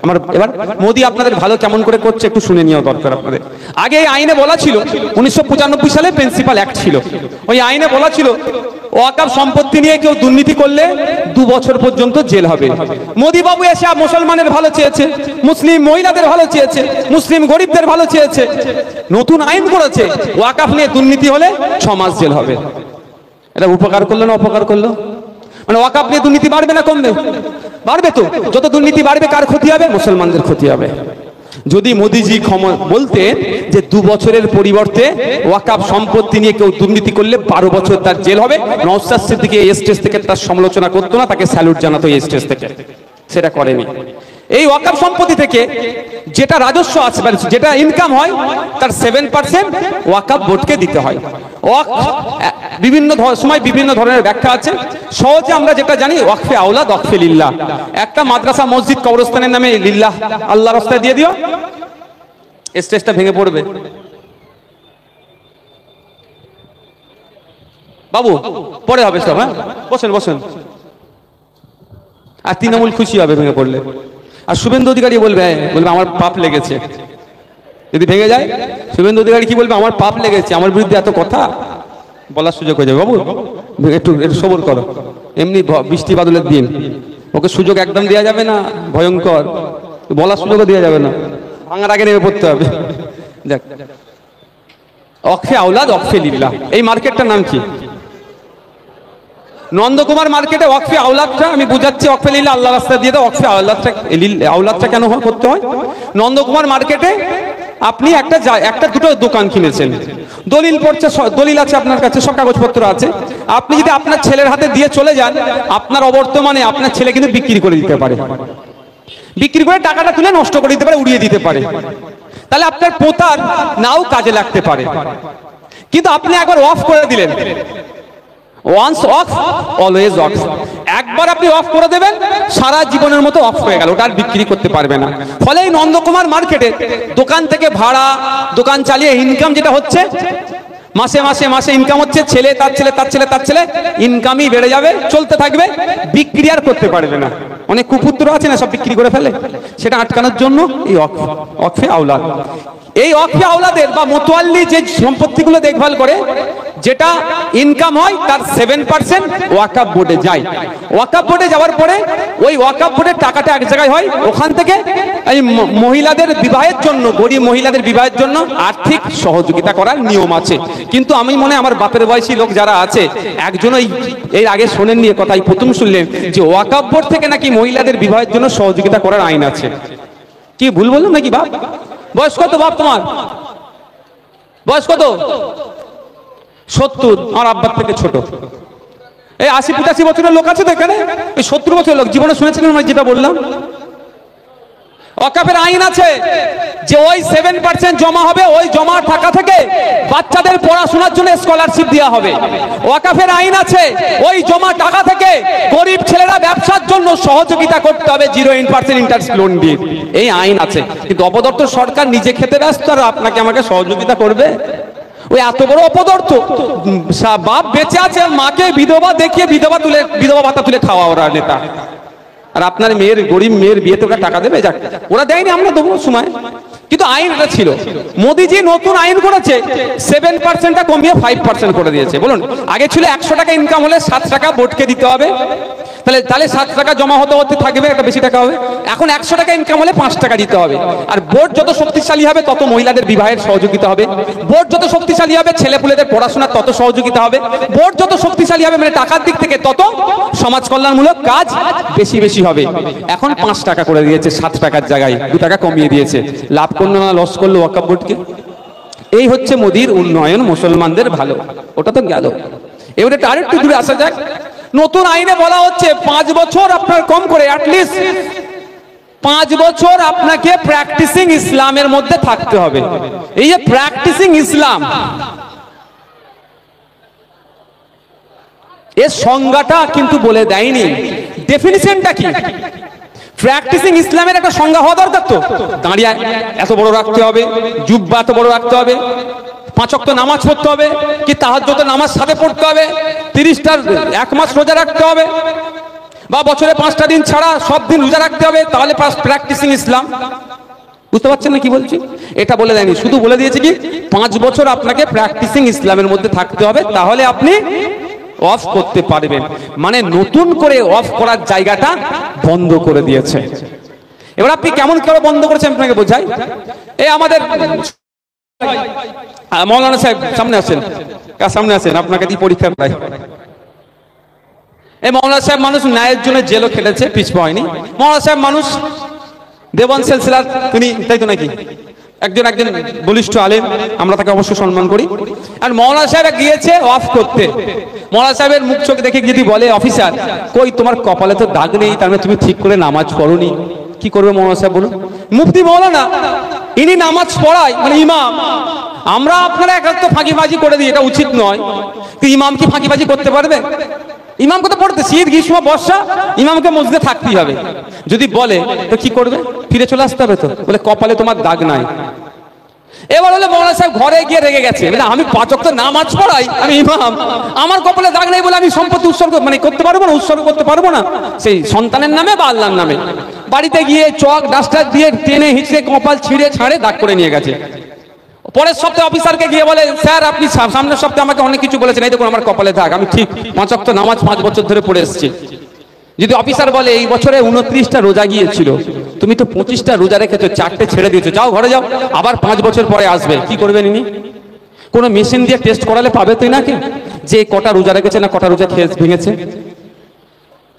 আমার এবার মোদি আপনাদের ভালো কেমন করে করছে একটু শুনে নেওয়া দরকার আপনাদের। আগে এই আইনে বলা ছিল, 1995 সালে প্রিন্সিপাল অ্যাক্ট ছিল, ওই আইনে বলা ছিল ওয়াকাফ সম্পত্তি নিয়ে কেউ দুর্নীতি করলে 2 বছর পর্যন্ত জেল হবে। মোদি বাবু এসে মুসলমানের ভালো চেয়েছে, মুসলিম মহিলাদের ভালো চেয়েছে, মুসলিম গরিবদের ভালো চেয়েছে, নতুন আইন করেছে ওয়াকাফ নিয়ে দুর্নীতি হলে 6 মাস জেল হবে। এটা উপকার করলো না অপকার করলো? মানে ওয়াকাফ নিয়ে দুর্নীতি বাড়বে না কমবে? বাড়বে তো। যত দুর্নীতি বাড়বে কার ক্ষতি হবে? মুসলমানদের ক্ষতি হবে। যদি মোদিজি বলতেন যে 2 বছরের পরিবর্তে ওয়াকাফ সম্পত্তি নিয়ে কেউ দুর্নীতি করলে 12 বছর তার জেল হবে, নওশাদ সিদ্দিকী এই স্টেজ থেকে তার সমালোচনা করতো না, তাকে স্যালুট জানাতো এই স্টেজ থেকে। সেটা করেনি। এই ওয়াকাফ সম্পত্তি থেকে যেটা রাজস্ব আছে, যেটা ইনকাম হয়, তার 7% ওয়াকাফ বোর্ডকে দিতে হয়। বিভিন্ন সময় বিভিন্ন ধরনের ব্যাখ্যা আছে। সহজে আমরা যেটা জানি, ওয়াকফে আওলাদ ওয়াকফে লিল্লাহ। একটা মাদ্রাসা মসজিদ কবরস্থানের নামে লিল্লাহ আল্লাহ রাস্তায় দিয়ে দিও, স্টেজটা ভেঙে পড়বে। বাবু পরে হবে সব, হ্যাঁ বসেন বসেন। আর তৃণমূল খুশি হবে ভেঙে পড়লে। আর শুভেন্দু অধিকারী বলবে আমার পাপ লেগেছে। যদি ভেঙে যায়, শুভেন্দু অধিকারী কি বলবে? আমার পাপ লেগেছে, আমার বিরুদ্ধে এত কথা বলার সুযোগ হয়ে যাবে। বাবু একটু সবর করো, এমনি বৃষ্টি বাদলের দিন, ওকে সুযোগ একদম দেওয়া যাবে না, ভয়ঙ্কর, বলার সুযোগও দেওয়া যাবে না, ভাঙার আগে নেমে পড়তে হবে। দেখ, ওয়াকফে আওলাদ ওয়াকফে লিল্লাহ, এই মার্কেটটার নাম কি? নন্দকুমার মার্কেটে ওয়াকফে আওলাদটা আমি বুঝাচ্ছি, ওয়াকফে লিল্লাহ আল্লাহ রাস্তা দিয়ে দাও। ওয়াকফে আওলাদটা কেন করতে হয়? নন্দকুমার মার্কেটে আপনি একটা দুটো দোকান কিনেছেন, দলিল পড়ছে, দলিল আছে আপনার কাছে, সব কাগজপত্র আছে। আপনি যদি আপনার ছেলের হাতে দিয়ে চলে যান, আপনার অবর্তমানে আপনার ছেলে কিন্তু বিক্রি করে দিতে পারে, বিক্রি করে টাকাটা তুলে নষ্ট করে দিতে পারে, উড়িয়ে দিতে পারে। তাহলে আপনার পোতার নাও কাজে লাগতে পারে। কিন্তু আপনি একবার অফ করে দিলেন, ওয়ান্স অফ অলওয়েজ অফ। একবার আপনি অফ করে দেবেন, সারা জীবনের মতো অফ হয়ে গেল, ওটা আর বিক্রি করতে পারবে না। ফলে এই নন্দকুমার মার্কেটে দোকান থেকে ভাড়া, দোকান চালিয়ে ইনকাম যেটা হচ্ছে, মাসে মাসে মাসে ইনকাম হচ্ছে, ছেলে তার ছেলে তার ছেলে তার ছেলে, ইনকামই বেড়ে যাবে, চলতে থাকবে, বিক্রি আর করতে পারবে না। অনেক কুপুত্র আছে না, সব বিক্রি করে ফেলে। সেটা আটকানোর জন্য এই ওয়াকফে আওলাদ। এই ওয়াকফে আওলাদের বা মোতওয়াল্লি যে সম্পত্তিগুলো দেখভাল করে, যেটা ইনকাম হয় তার 7% ওয়াকফ বোর্ডে যায়। ওয়াকফ বোর্ডে যাওয়ার পরে ওই ওয়াকফ বোর্ডের টাকাটা এক জায়গায় হয়, ওখান থেকে এই মহিলাদের বিবাহের জন্য, গরিব মহিলাদের বিবাহের জন্য আর্থিক সহযোগিতা করার নিয়ম আছে। কিন্তু আমি মনে আমার বাপের বয়সী লোক যারা আছে, একজনই এর আগে শোনেন নিয়ে কথাই প্রথম শুনলেন যে ওয়াকফ বোর্ড থেকে নাকি মহিলাদের বিবাহের জন্য সহযোগিতা করার আইন আছে। কি ভুল বললাম নাকি বাপ? বয়স কত বাপ তোমার? বয়স কত? 70। আমার আব্বার থেকে ছোট। এই 80-85 বছরের লোক আছে তো এখানে, এই 70 বছরের লোক জীবনে শুনেছিলেন যেটা বললাম? ওয়াকাফের আইন আছে যে ওই 7% জমা হবে, ওই জমা টাকা থেকে বাচ্চাদের পড়াশোনার জন্য স্কলারশিপ দেওয়া হবে। ওয়াকাফের আইন আছে ওই জমা টাকা থেকে গরিব ছেলেরা ব্যবসার জন্য সহযোগিতা করতে হবে 0% ইন্টারেস্ট লোন দিয়ে। এই আইন আছে, কিন্তু অপদর্থ সরকার নিজে খেতে ব্যস্ত আর আপনাকে আমাকে সহযোগিতা করবে। ওই এত বড় অপদার্থ, বাপ বেঁচে আছে, মাকে বিধবা দেখিয়ে বিধবা ভাতা তুলে খাওয়া ওরা নেতা। আর আপনার মেয়ের, গরিব মেয়ের বিয়েতে ওরা টাকা দেবে, যাক ওরা দেয়নি, আমরা দেবো সময়। কিন্তু আইন এটা ছিল। মোদিজি নতুন আইন করেছে, 7%টা কমিয়ে 5% করে দিয়েছে। বলুন, আগে ছিল 100 টাকা ইনকাম হলে 7 টাকা বোর্ডকে দিতে হবে, তাহলে 7 টাকা জমা হতে হতে থাকবে, একটা বেশি টাকা হবে। এখন 100 টাকা ইনকাম হলে 5 টাকা দিতে হবে। আর বোর্ড যত শক্তিশালী হবে তত মহিলাদের বিবাহের সহযোগিতা হবে, বোর্ড যত শক্তিশালী হবে ছেলেপুলেদের পড়াশোনার তত সহযোগিতা হবে, বোর্ড যত শক্তিশালী হবে মানে টাকার দিক থেকে তত সমাজ কল্যাণমূলক কাজ বেশি বেশি হবে। এখন 5 টাকা করে দিয়েছে, 7 টাকার জায়গায় 2 টাকা কমিয়ে দিয়েছে। লাভ করলো না লস করলো ওয়াকফ বোর্ডকে? এই হচ্ছে মোদির উন্নয়ন, মুসলমানদের ভালো। ওটা তো গেল, এবারে আরেকটু দূরে আসা যাক। নতুন আইনে বলা হচ্ছে 5 বছর আপনার কম করে অ্যাটলিস্ট 5 বছর আপনাকে প্র্যাকটিসিং ইসলামের মধ্যে থাকতে হবে। এই যে প্র্যাকটিসিং ইসলাম, এর সংজ্ঞাটা কিন্তু বলে দেয়নি। ডেফিনিশনটা কি? প্র্যাকটিসিং ইসলামের একটা সংজ্ঞা হওয়া দরকার। তো দাঁড়িয়ে এত বড় রাখতে হবে, জুব্বা এত বড় রাখতে হবে, 5 ওয়াক্ত নামাজ পড়তে হবে, কি তাহাজ্জুদ নামাজ সাথে পড়তে হবে, 30টার 1 মাস রোজা রাখতে হবে, বা বছরে 5টা দিন ছাড়া সব দিন রোজা রাখতে হবে, তাহলে প্র্যাকটিসিং ইসলাম। বুঝতে পারছেন না কি বলছি? এটা বলে দেয়নি, শুধু বলে দিয়েছে কি 5 বছর আপনাকে প্র্যাকটিসিং ইসলামের মধ্যে থাকতে হবে, তাহলে আপনি অফ করতে পারবেন। মানে নতুন করে অফ করার জায়গাটা বন্ধ করে দিয়েছে। এবার আপনি কেমন করে বন্ধ করেছেন আপনাকে বোঝাই। এই আমাদের মৌলানা সাহেব সামনে আসেন, সামনে আসেন, আপনাকে দিয়ে পরীক্ষা করাই। এই মৌলানা সাহেব মানুষ ন্যায়ের জন্য জেলও খেটেছে, পিছপা হয়নি। মৌলানা সাহেব মানুষ দেওয়ান সিলসিলার তিনি, তাই তো নাকি? একজন বলিষ্ঠ আলেম, আমরা তাকে অবশ্যই সম্মান করি। আর মৌলানা সাহেব গিয়েছে অফ করতে। মৌলানা সাহেবের মুখ চোখ দেখে যদি বলে অফিসার কই তোমার কপালে তো দাগ নেই, তার মানে তুমি ঠিক করে নামাজ পড়োনি, কি করবে মৌলানা সাহেব বলুন? মুফতি মৌলানা ইনি নামাজ পড়ায়, মানে ইমাম। আমরা আপনারা একাত্ত ফাঁকিবাজি করে দিই, এটা উচিত নয়। ইমাম কি ফাঁকিবাজি করতে পারবে? ইমামকে তো পড়তে শীত গ্রীষ্ম বর্ষা ইমামকে মসজিদে থাকতেই হবে। যদি বলে তো কি করবে? ফিরে চলে আসতে হবে। তো বলে কপালে তোমার দাগ নাই। এবার হলে মৌলানা সাহেব ঘরে গিয়ে রেগে গেছে, আমি 5 ওয়াক্ত নামাজ পড়াই, আমি ইমাম, আমার কপালে দাগ নেই বলে আমি সম্পত্তি উৎসর্গ মানে করতে পারবো না, উৎসর্গ করতে পারবো না সেই সন্তানের নামে বা আল্লাহর নামে। বাড়িতে গিয়ে চক ডাস্টার দিয়ে টেনে হিঁচড়ে কপাল ছিঁড়ে ছাড়ে দাগ করে নিয়ে গেছে। পরের সপ্তাহে অফিসারকে গিয়ে বলে স্যার আপনি সামনের সপ্তাহে আমাকে অনেক কিছু বলেছেন, এই দেখুন আমার কপালে দাগ, আমি ঠিক 5 ওয়াক্ত নামাজ 5 বছর ধরে পড়ে এসেছি। যদি অফিসার বলে এই বছরে 29টা রোজা গিয়েছিল, তুমি তো 25টা রোজা রেখেছো, 4টে ছেড়ে দিয়েছো, যাও ঘরে যাও, আবার 5 বছর পরে আসবে, কি করবেন ইনি? কোনো মেশিন দিয়ে টেস্ট করালে পাবে তো নাকি যে কটা রোজা রেখেছে না কটা রোজা ভেঙেছে?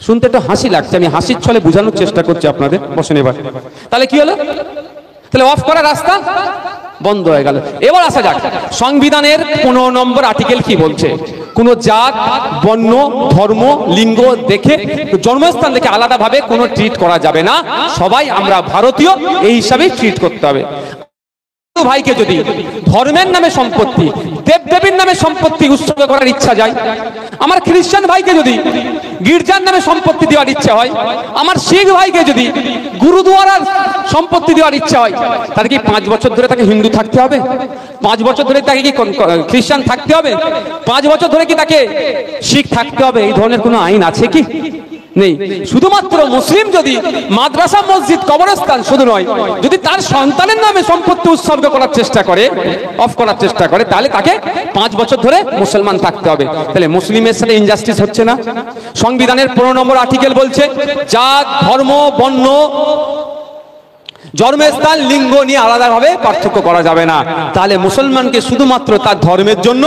শুনতে তো হাসি লাগছে, আমি হাসির ছলে বোঝানোর চেষ্টা করছি আপনাদের। বসেন এবার। তাহলে কি হলো? তাহলে অফ করার রাস্তা বন্ধ হয়ে গেল। এবার আসা যাক সংবিধানের 15 নম্বর আর্টিকেল কি বলছে। কোন জাত, বর্ণ, ধর্ম, লিঙ্গ দেখে, জন্মস্থান দেখে আলাদাভাবে কোনো ট্রিট করা যাবে না। সবাই আমরা ভারতীয়, এই হিসাবেই ট্রিট করতে হবে। ভাইকে যদি ধর্মের নামে সম্পত্তি, দেবদেবীর নামে সম্পত্তি উৎসর্গ করার ইচ্ছা যায়, আমার খ্রিস্টান ভাইকে যদি গির্জার নামে সম্পত্তি দেওয়ার ইচ্ছা হয়, আমার শিখ ভাইকে যদি গুরুদুয়ারার সম্পত্তি দেওয়ার ইচ্ছা হয়, তাহলে কি 5 বছর ধরে তাকে হিন্দু থাকতে হবে? 5 বছর ধরে তাকে কি খ্রিস্টান থাকতে হবে? 5 বছর ধরে কি তাকে শিখ থাকতে হবে? এই ধরনের কোনো আইন আছে কি? নেই। শুধুমাত্র মুসলিম যদি মাদ্রাসা, মসজিদ, কবরস্থান শুধু নয়, যদি তার সন্তানের নামে সম্পত্তি উৎসর্গ করার চেষ্টা করে, অফ করার চেষ্টা করে, তাহলে তাকে 5 বছর ধরে মুসলমান থাকতে হবে। তাহলে মুসলিমের সাথে ইনজাস্টিস হচ্ছে না? সংবিধানের 15 নম্বর আর্টিকেল বলছে জাত, ধর্ম, বর্ণ, জন্মস্থান, লিঙ্গ নিয়ে আলাদাভাবে পার্থক্য করা যাবে না। তাহলে মুসলমানকে শুধুমাত্র তার ধর্মের জন্য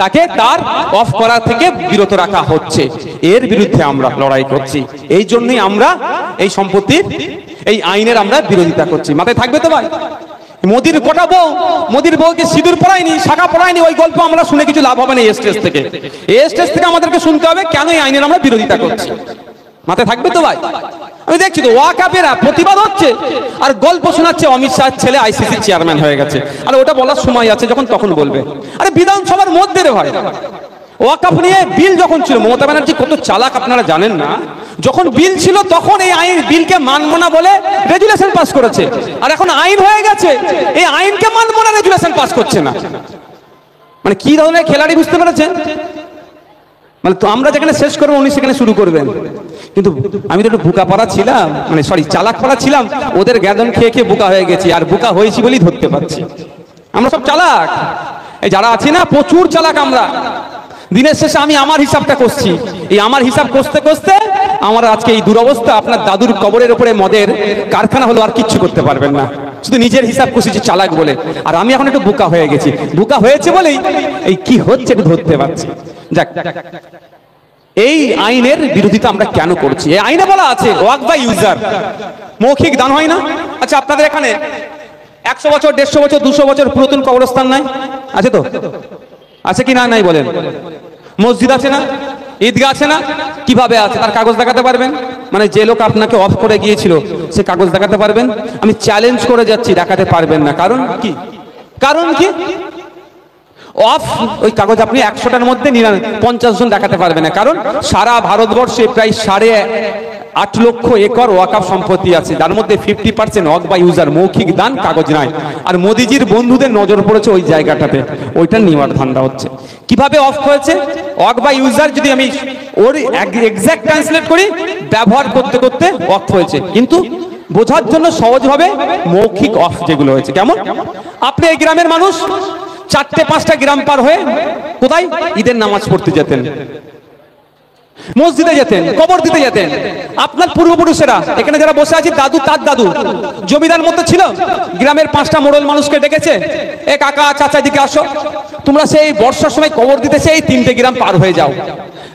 তাকে তার অফ করা থেকে বিরত রাখা হচ্ছে। এর বিরুদ্ধে আমরা লড়াই করছি। এই জন্যই আমরা এই সম্পত্তির এই আইনের আমরা বিরোধিতা করছি। মাথায় থাকবে তো ভাই? মোদির কটা বউ, মোদির বউকে সিঁদুর পরায়নি, শাখা পরায়নি, ওই গল্প আমরা শুনে কিছু লাভ হবে না। এই স্টেজ থেকে, এই স্টেজ থেকে আমাদেরকে শুনতে হবে কেন এই আইনের আমরা বিরোধিতা করছি। মাথায় থাকবে তো ভাই? আমি দেখছি তো ওয়াকাফেরা প্রতিবাদ হচ্ছে আর গল্প শোনাচ্ছে অমিত শাহের ছেলে আইসিসি চেয়ারম্যান হয়ে গেছে। আর ওটা বলার সময় আছে যখন তখন বলবে। আরে বিধানসভার মধ্যে রে ভাই, ওয়াকাফ নিয়ে বিল যখন ছিল, মমতা ব্যানার্জি কত চালাক আপনারা জানেন না, যখন বিল ছিল তখন এই আইন বিলকে মানবো না বলে রেজুলেশন পাস করেছে, আর এখন আইন হয়ে গেছে এই আইনকে মানবো না রেজুলেশন পাস করছে না। মানে কি ধরনের খেলাড়ি বুঝতে পেরেছেন? মানে তো আমরা যেখানে শেষ করবো উনি সেখানে শুরু করবেন। কিন্তু আমি তো একটু বোকা পাড়া ছিলাম, মানে সরি চালাক পাড়া ছিলাম, ওদের গ্যাদন খেয়ে খেয়ে বোকা হয়ে গেছি, আর বোকা হয়েছি বলেই ধরতে পারছি। আমরা সব চালাক, এই যারা আছি না প্রচুর চালাক আমরা। দিনের শেষে আমি আমার হিসাবটা করছি, এই আমার হিসাব করতে করতে আমার আজকে এই দুরবস্থা। আপনার দাদুর কবরের উপরে মদের কারখানা হলো, আর কিচ্ছু করতে পারবেন না, শুধু নিজের হিসাব করছি চালাক বলে। আর আমি এখন একটু বোকা হয়ে গেছি, বোকা হয়েছে বলেই এই কি হচ্ছে একটু ধরতে পারছি। যাক, এই আইনের বিরোধিতা আমরা কেন করছি? এই আইনে বলা আছে ওয়াক বাই ইউজার, মৌখিক দান হয় না। আচ্ছা, আপনাদের এখানে 100 বছর 150 বছর 200 বছর পুরাতন কবরস্থান নাই? আছে তো? আছে কি না? নাই বলেন। মসজিদ আছে না? ঈদগাহ আছে না? কিভাবে আছে তার কাগজ দেখাতে পারবেন? মানে যে লোক আপনাকে অফ করে গিয়েছিল সে কাগজ দেখাতে পারবেন? আমি চ্যালেঞ্জ করে যাচ্ছি, দেখাতে পারবেন না। কারণ কি? কারণ কি? অফ ওই কাগজ আপনি 100টার মধ্যে 50 জন দেখাতে পারবেন না। কারণ সারা ভারতবর্ষে প্রায় 8.5 লক্ষ একর ওয়াকফ সম্পত্তি আছে, যার মধ্যে 50% ওয়াক বাই ইউজার, মৌখিক দান, কাগজ নাই। আর মোদিজির বন্ধুদের নজর পড়েছে ওই জায়গাটাতে, ওইটা নেওয়ার ধান্দা হচ্ছে। কিভাবে অফ হয়েছে? ওয়াক বাই ইউজার যদি আমি ওর এক্সাক্ট ট্রান্সলেট করি, ব্যবহার করতে করতে অফ হয়েছে। কিন্তু বোঝার জন্য সহজভাবে মৌখিক অফ যেগুলো হয়েছে। কেমন? আপনি এই গ্রামের মানুষ 4-5টা গ্রাম পার হয়ে কোথায় ঈদের নামাজ পড়তে যেতেন, মসজিদে যেতেন, কবর দিতে যেতেন। আপনার পূর্বপুরুষেরা এখানে যারা বসে আছে, দাদু তার দাদু জমিদার মতো ছিল, গ্রামের 5টা মোড়ল মানুষকে ডেকেছে, এ কাকা চাচা দিকে আসো, তোমরা সেই বর্ষার সময় কবর দিতে সেই 3টে গ্রাম পার হয়ে যাও,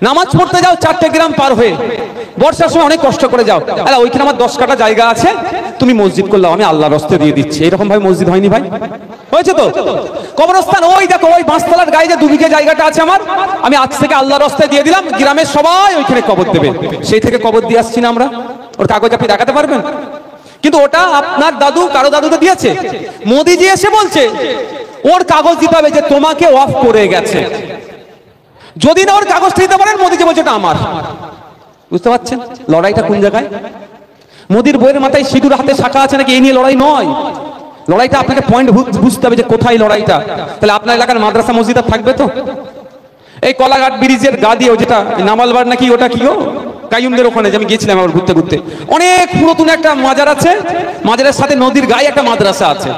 নামাজ পড়তে যাও 4টে গ্রাম পার হয়ে, বর্ষার সময় অনেক কষ্ট করে যাও। আরে ওইখানে আমার 10 কাঠা জায়গা আছে, তুমি মসজিদ করলাম, আমি আল্লাহর রাস্তায় দিয়ে দিচ্ছি। এইরকম ভাবে মসজিদ হয়নি ভাই? হয়েছে তো? কবরস্থান ওই দেখো, ওই বাঁশতলার গায়ে যে 2 বিঘে জায়গাটা আছে আমার, আমি আজ থেকে আল্লাহর রাস্তায় দিয়ে দিলাম, গ্রামের সবাই ওইখানে কবর দেবে। সেই থেকে কবর দিয়ে আসছি না আমরা। ওর কাগজ আপনি দেখাতে পারবেন? কিন্তু ওটা আপনার দাদু কারো দাদুকে দিয়েছে। মোদিজি এসে বলছে ওর কাগজ দিতে হবে যে তোমাকে অফ করে গেছে। যদি না ওর কাগজটা দিতে পারেন, মোদিজি বলছে এটা আমার। বুঝতে পারছেন লড়াইটা কোন জায়গায়? মোদির বইয়ের মাথায় সিঁদুর হাতে শাখা আছে নাকি, এই নিয়ে লড়াই নয়। লড়াইটা আপনাকে পয়েন্ট বুঝতে হবে যে কোথায় লড়াইটা। তাহলে আপনার এলাকার মাদ্রাসা মসজিদ থাকবে তো? এই কলাঘাট ব্রিজের গা দিয়ে যেটা নামালবার নাকি, ওটা কি গো, কাইয়ুমদের ওখানে যে আমি গিয়েছিলাম আবার ঘুরতে ঘুরতে, অনেক পুরাতন একটা মাজার আছে, মাজারের সাথে নদীর গায়ে একটা মাদ্রাসা আছে।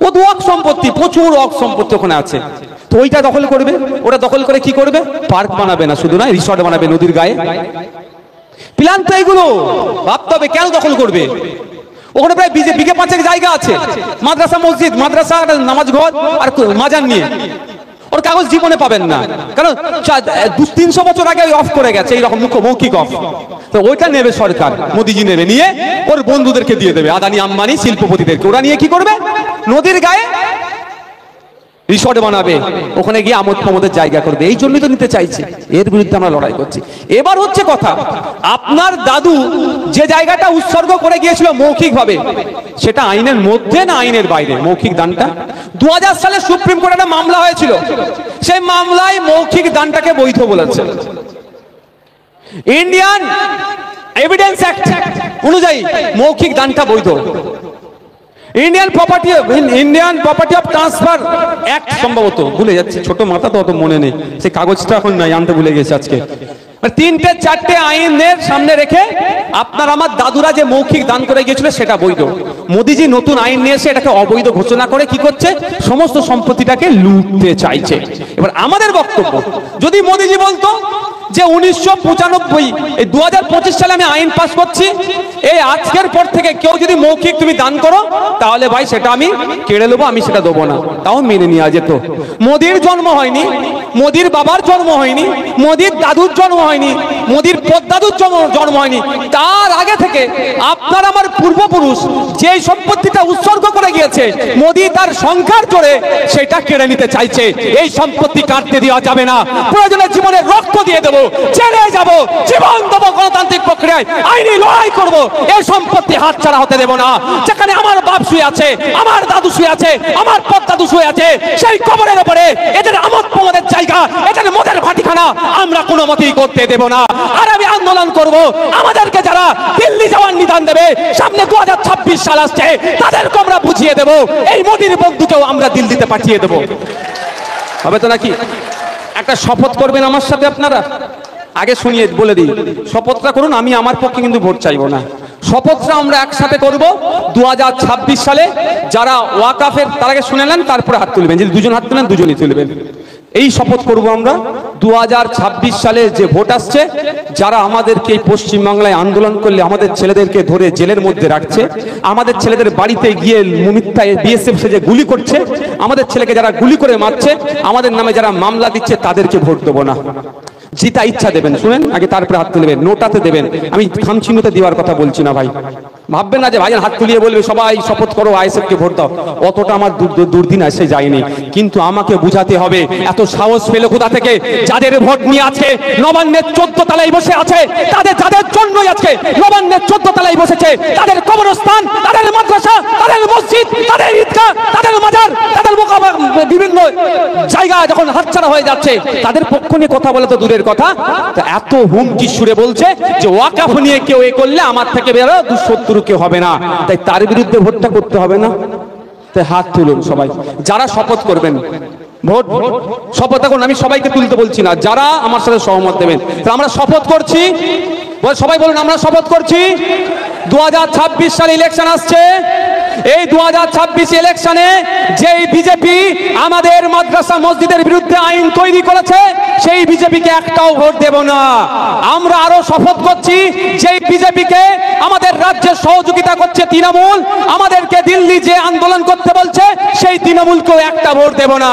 ও তো ওয়াকফ সম্পত্তি, প্রচুর ওয়াকফ সম্পত্তি ওখানে আছে। তো ওইটা দখল করবে, ওটা দখল করে কি করবে? পার্ক বানাবে, না শুধু নয় রিসর্ট বানাবে নদীর গায়ে। প্ল্যান তো এইগুলো ভাবতে হবে, কেন দখল করবে? ওখানে প্রায় বিঘে 5 জায়গা আছে, মাদ্রাসা মসজিদ, মাদ্রাসা নামাজ ঘর আর মাজার নিয়ে। ওর কাগজ জীবনে পাবেন না, কারণ 200-300 বছর আগে অফ করে গেছে এইরকম মৌখিক অফ। তো ওইটা নেবে সরকার, মোদিজি নেবে, নিয়ে ওর বন্ধুদেরকে দিয়ে দেবে, আদানি আম্বানি শিল্পপতিদেরকে। ওরা নিয়ে কি করবে? নদীর গায়ে রিসর্ট বানাবে, ওখানে গিয়ে আমোদ প্রমোদের জায়গা করবে। এই জন্যই তো নিতে চাইছে, এর বিরুদ্ধে আমরা লড়াই করছি। এবার হচ্ছে কথা, আপনার দাদু যে জায়গাটা উৎসর্গ করে গিয়েছিল মৌখিক ভাবে, সেটা আইনের মধ্যে না আইনের বাইরে? মৌখিক দানটা 2000 সালে সুপ্রিম কোর্টে একটা মামলা হয়েছিল, সেই মামলায় মৌখিক দানটাকে বৈধ বলেছে। ইন্ডিয়ান এভিডেন্স অ্যাক্ট অনুযায়ী মৌখিক দানটা বৈধ। Indian property of transfer act সম্ভবত, ভুলে যাচ্ছি, ছোট মাথা তো অত মনে নেই, সেই কাগজটা এখন নাই, আনতে ভুলে গেছি আজকে। 3-4টে আইনের সামনে রেখে আপনার আমার দাদুরা যে মৌখিক দান করে গিয়েছিল সেটা বৈধ। মোদিজি নতুন আইন নিয়ে এসে এটাকে অবৈধ ঘোষণা করে কি করছে? সমস্ত সম্পত্তিটাকে লুটতে চাইছে। এবার আমাদের বক্তব্য, যদি মোদিজি বলতো যে 1995 এই 2025 সালে আমি আইন পাস করছি, এই আজকের পর থেকে কেউ যদি মৌখিক তুমি দান করো তাহলে ভাই সেটা আমি কেড়ে নেবো, আমি সেটা দেবো না, তাও মেনে নেওয়া যেত। মোদির জন্ম হয়নি, মোদির বাবার জন্ম হয়নি, মোদির দাদুর জন্ম হয়নি, মোদির পদ্দাদুর জন্ম হয়নি, তার আগে থেকে আপনার আমার পূর্বপুরুষ যে সম্পত্তিটা উৎসর্গ করে গিয়েছে, মোদি তার সংখ্যার জোরে সেটা কেড়ে নিতে চাইছে। এই সম্পত্তি কাটতে দেওয়া যাবে না, প্রয়োজনে জীবনের রক্ত দিয়ে দেবো, জেলে যাব, জীবন দেবো, গণতান্ত্রিক প্রক্রিয়ায় আইনি লড়াই করবো, এই সম্পত্তি হাতছাড়া হতে দেব না। যেখানে আমার বাপ শুয়ে আছে, আমার দাদু শুয়ে আছে, আমার পরদাদু শুয়ে আছে, সেই কবরের উপরে এদের আমোদ প্রমোদের জায়গা, এদের মদের ভাটিখানা আমরা কোনো মতেই করতে দেব না। আর আমি আন্দোলন করব, আমাদেরকে যারা দিল্লি যাওয়ার নিদান দেবে, সামনে 2026 সাল আসছে, তাদেরকে আমরা বুঝিয়ে দেব এই মোদির বন্ধুকেও আমরা দিল্লিতে পাঠিয়ে দেব। হবে তো নাকি? একটা শপথ করবেন আমার সাথে আপনারা। আগে শুনিয়ে বলে দিই, শপথটা করুন। আমি আমার পক্ষে কিন্তু ভোট চাইবো না। শপথটা আমরা একসাথে করব 2026 সালে। যারা ওয়াকাফের, তার আগে শুনে নেন, তারপরে হাত তুলবেন। যদি দুজন হাত তুলেন, দুজনই তুলবেন। এই শপথ করব আমরা 2026 সালে যে ভোট আসছে, যারা আমাদেরকে এই পশ্চিমবাংলায় আন্দোলন করলে আমাদের ছেলেদেরকে ধরে জেলের মধ্যে রাখছে, আমাদের ছেলেদের বাড়িতে গিয়ে মিথ্যায় বিএসএফ সেজে গুলি করছে, আমাদের ছেলেকে যারা গুলি করে মারছে, আমাদের নামে যারা মামলা দিচ্ছে, তাদেরকে ভোট দেবো না। জিতা ইচ্ছা দেবেন, শুনেন আগে, তারপরে হাত তুলবেন। নোটাতে দেবেন। আমি খামচিহ্নতে দেওয়ার কথা বলছি না ভাই। ভাববেন না যে ভাই হাত তুলিয়ে বলবে সবাই শপথ করো আইএসএফ কে ভোট দাও। অতটা আমার দুর্দিন এসে যায়নি, কিন্তু আমাকে বুঝাতে হবে এত সাহস পেলে কোথা থেকে? যাদের ভোট নিয়ে আছে, নবান্নের 14 তলায় বসে আছে, যাদের জন্যই আজকে নবান্নের 14 তলায় বসেছে, তাদের কবরস্থান, তাদের মাদ্রাসা, তাদের মসজিদ, তাদের ঈদগাহ, তাদের মাজার, তাদের বিভিন্ন জায়গা যখন হাতছাড়া হয়ে যাচ্ছে, তাদের পক্ষ নিয়ে কথা বলে তো দূরের কথা, তো এত হুমকি সুরে বলছে যে ওয়াকাফ নিয়ে কেউ এ করলে আমার থেকে বেরো 270 কেউ হবে না, তাই তার বিরুদ্ধে ভোটটা করতে হবে না। তাই হাত তুলুন সবাই যারা শপথ করবেন। ভোট শপথ এখন আমি সবাইকে তুলতে বলছি না, যারা আমার সাথে সহমত দেবেন। আমরা শপথ করছি, সবাই বলুন আমরা শপথ করছি। 2026 সালে ইলেকশন আসছে। এই 2026 ইলেকশনে যেই বিজেপি আমাদের মাদ্রাসা মসজিদের বিরুদ্ধে আইন তৈরি করেছে, সেই বিজেপিকে একটাও ভোট দেব না। আমরা আরো শপথ করছি, যেই বিজেপিকে আমাদের রাজ্যে সহযোগিতা করছে তৃণমূল, আমাদেরকে দিল্লি যে আন্দোলন করতে বলছে, সেই তৃণমূলকেও একটা ভোট দেব না।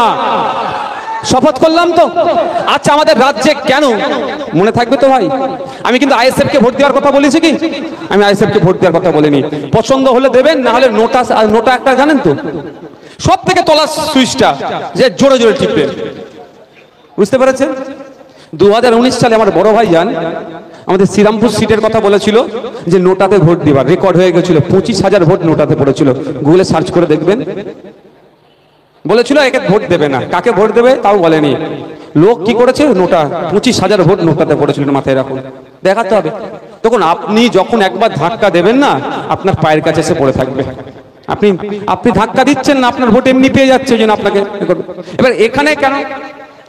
শপথ করলাম তো? আচ্ছা, আমাদের রাজ্যে কেন মনে থাকবে তো ভাই? আমি কিন্তু আইএসএফ কে ভোট দেওয়ার কথা বলেছি কি? আমি আইএসএফ কে ভোট দেওয়ার কথা বলিনি। পছন্দ হলে দেবেন, না হলে নোটা একটা জানেন তো, সব থেকে তলার সুইচটা যে জোরে জোরে টিপবেন। বুঝতে পেরেছেন? 2019 সালে আমার বড় ভাই যান আমাদের শ্রীরামপুর সিটের কথা বলেছিল যে নোটাতে ভোট দিবার, রেকর্ড হয়ে গেছিল। 25,000 ভোট নোটাতে পড়েছিল। গুগলে সার্চ করে দেখবেন। বলেছিল একে ভোট দেবে না, কাকে ভোট দেবে তাও বলেনি। লোক কি করেছে? নোটা 25,000 ভোট নোটাতে পড়েছিল। মাথায় রাখুন, দেখাতে হবে। তখন আপনি যখন একবার ধাক্কা দেবেন না, আপনার পায়ের কাছে এসে পড়ে থাকবে। আপনি ধাক্কা দিচ্ছেন না, আপনার ভোট এমনি পেয়ে যাচ্ছে, যেন আপনাকে। এবার এখানে কেন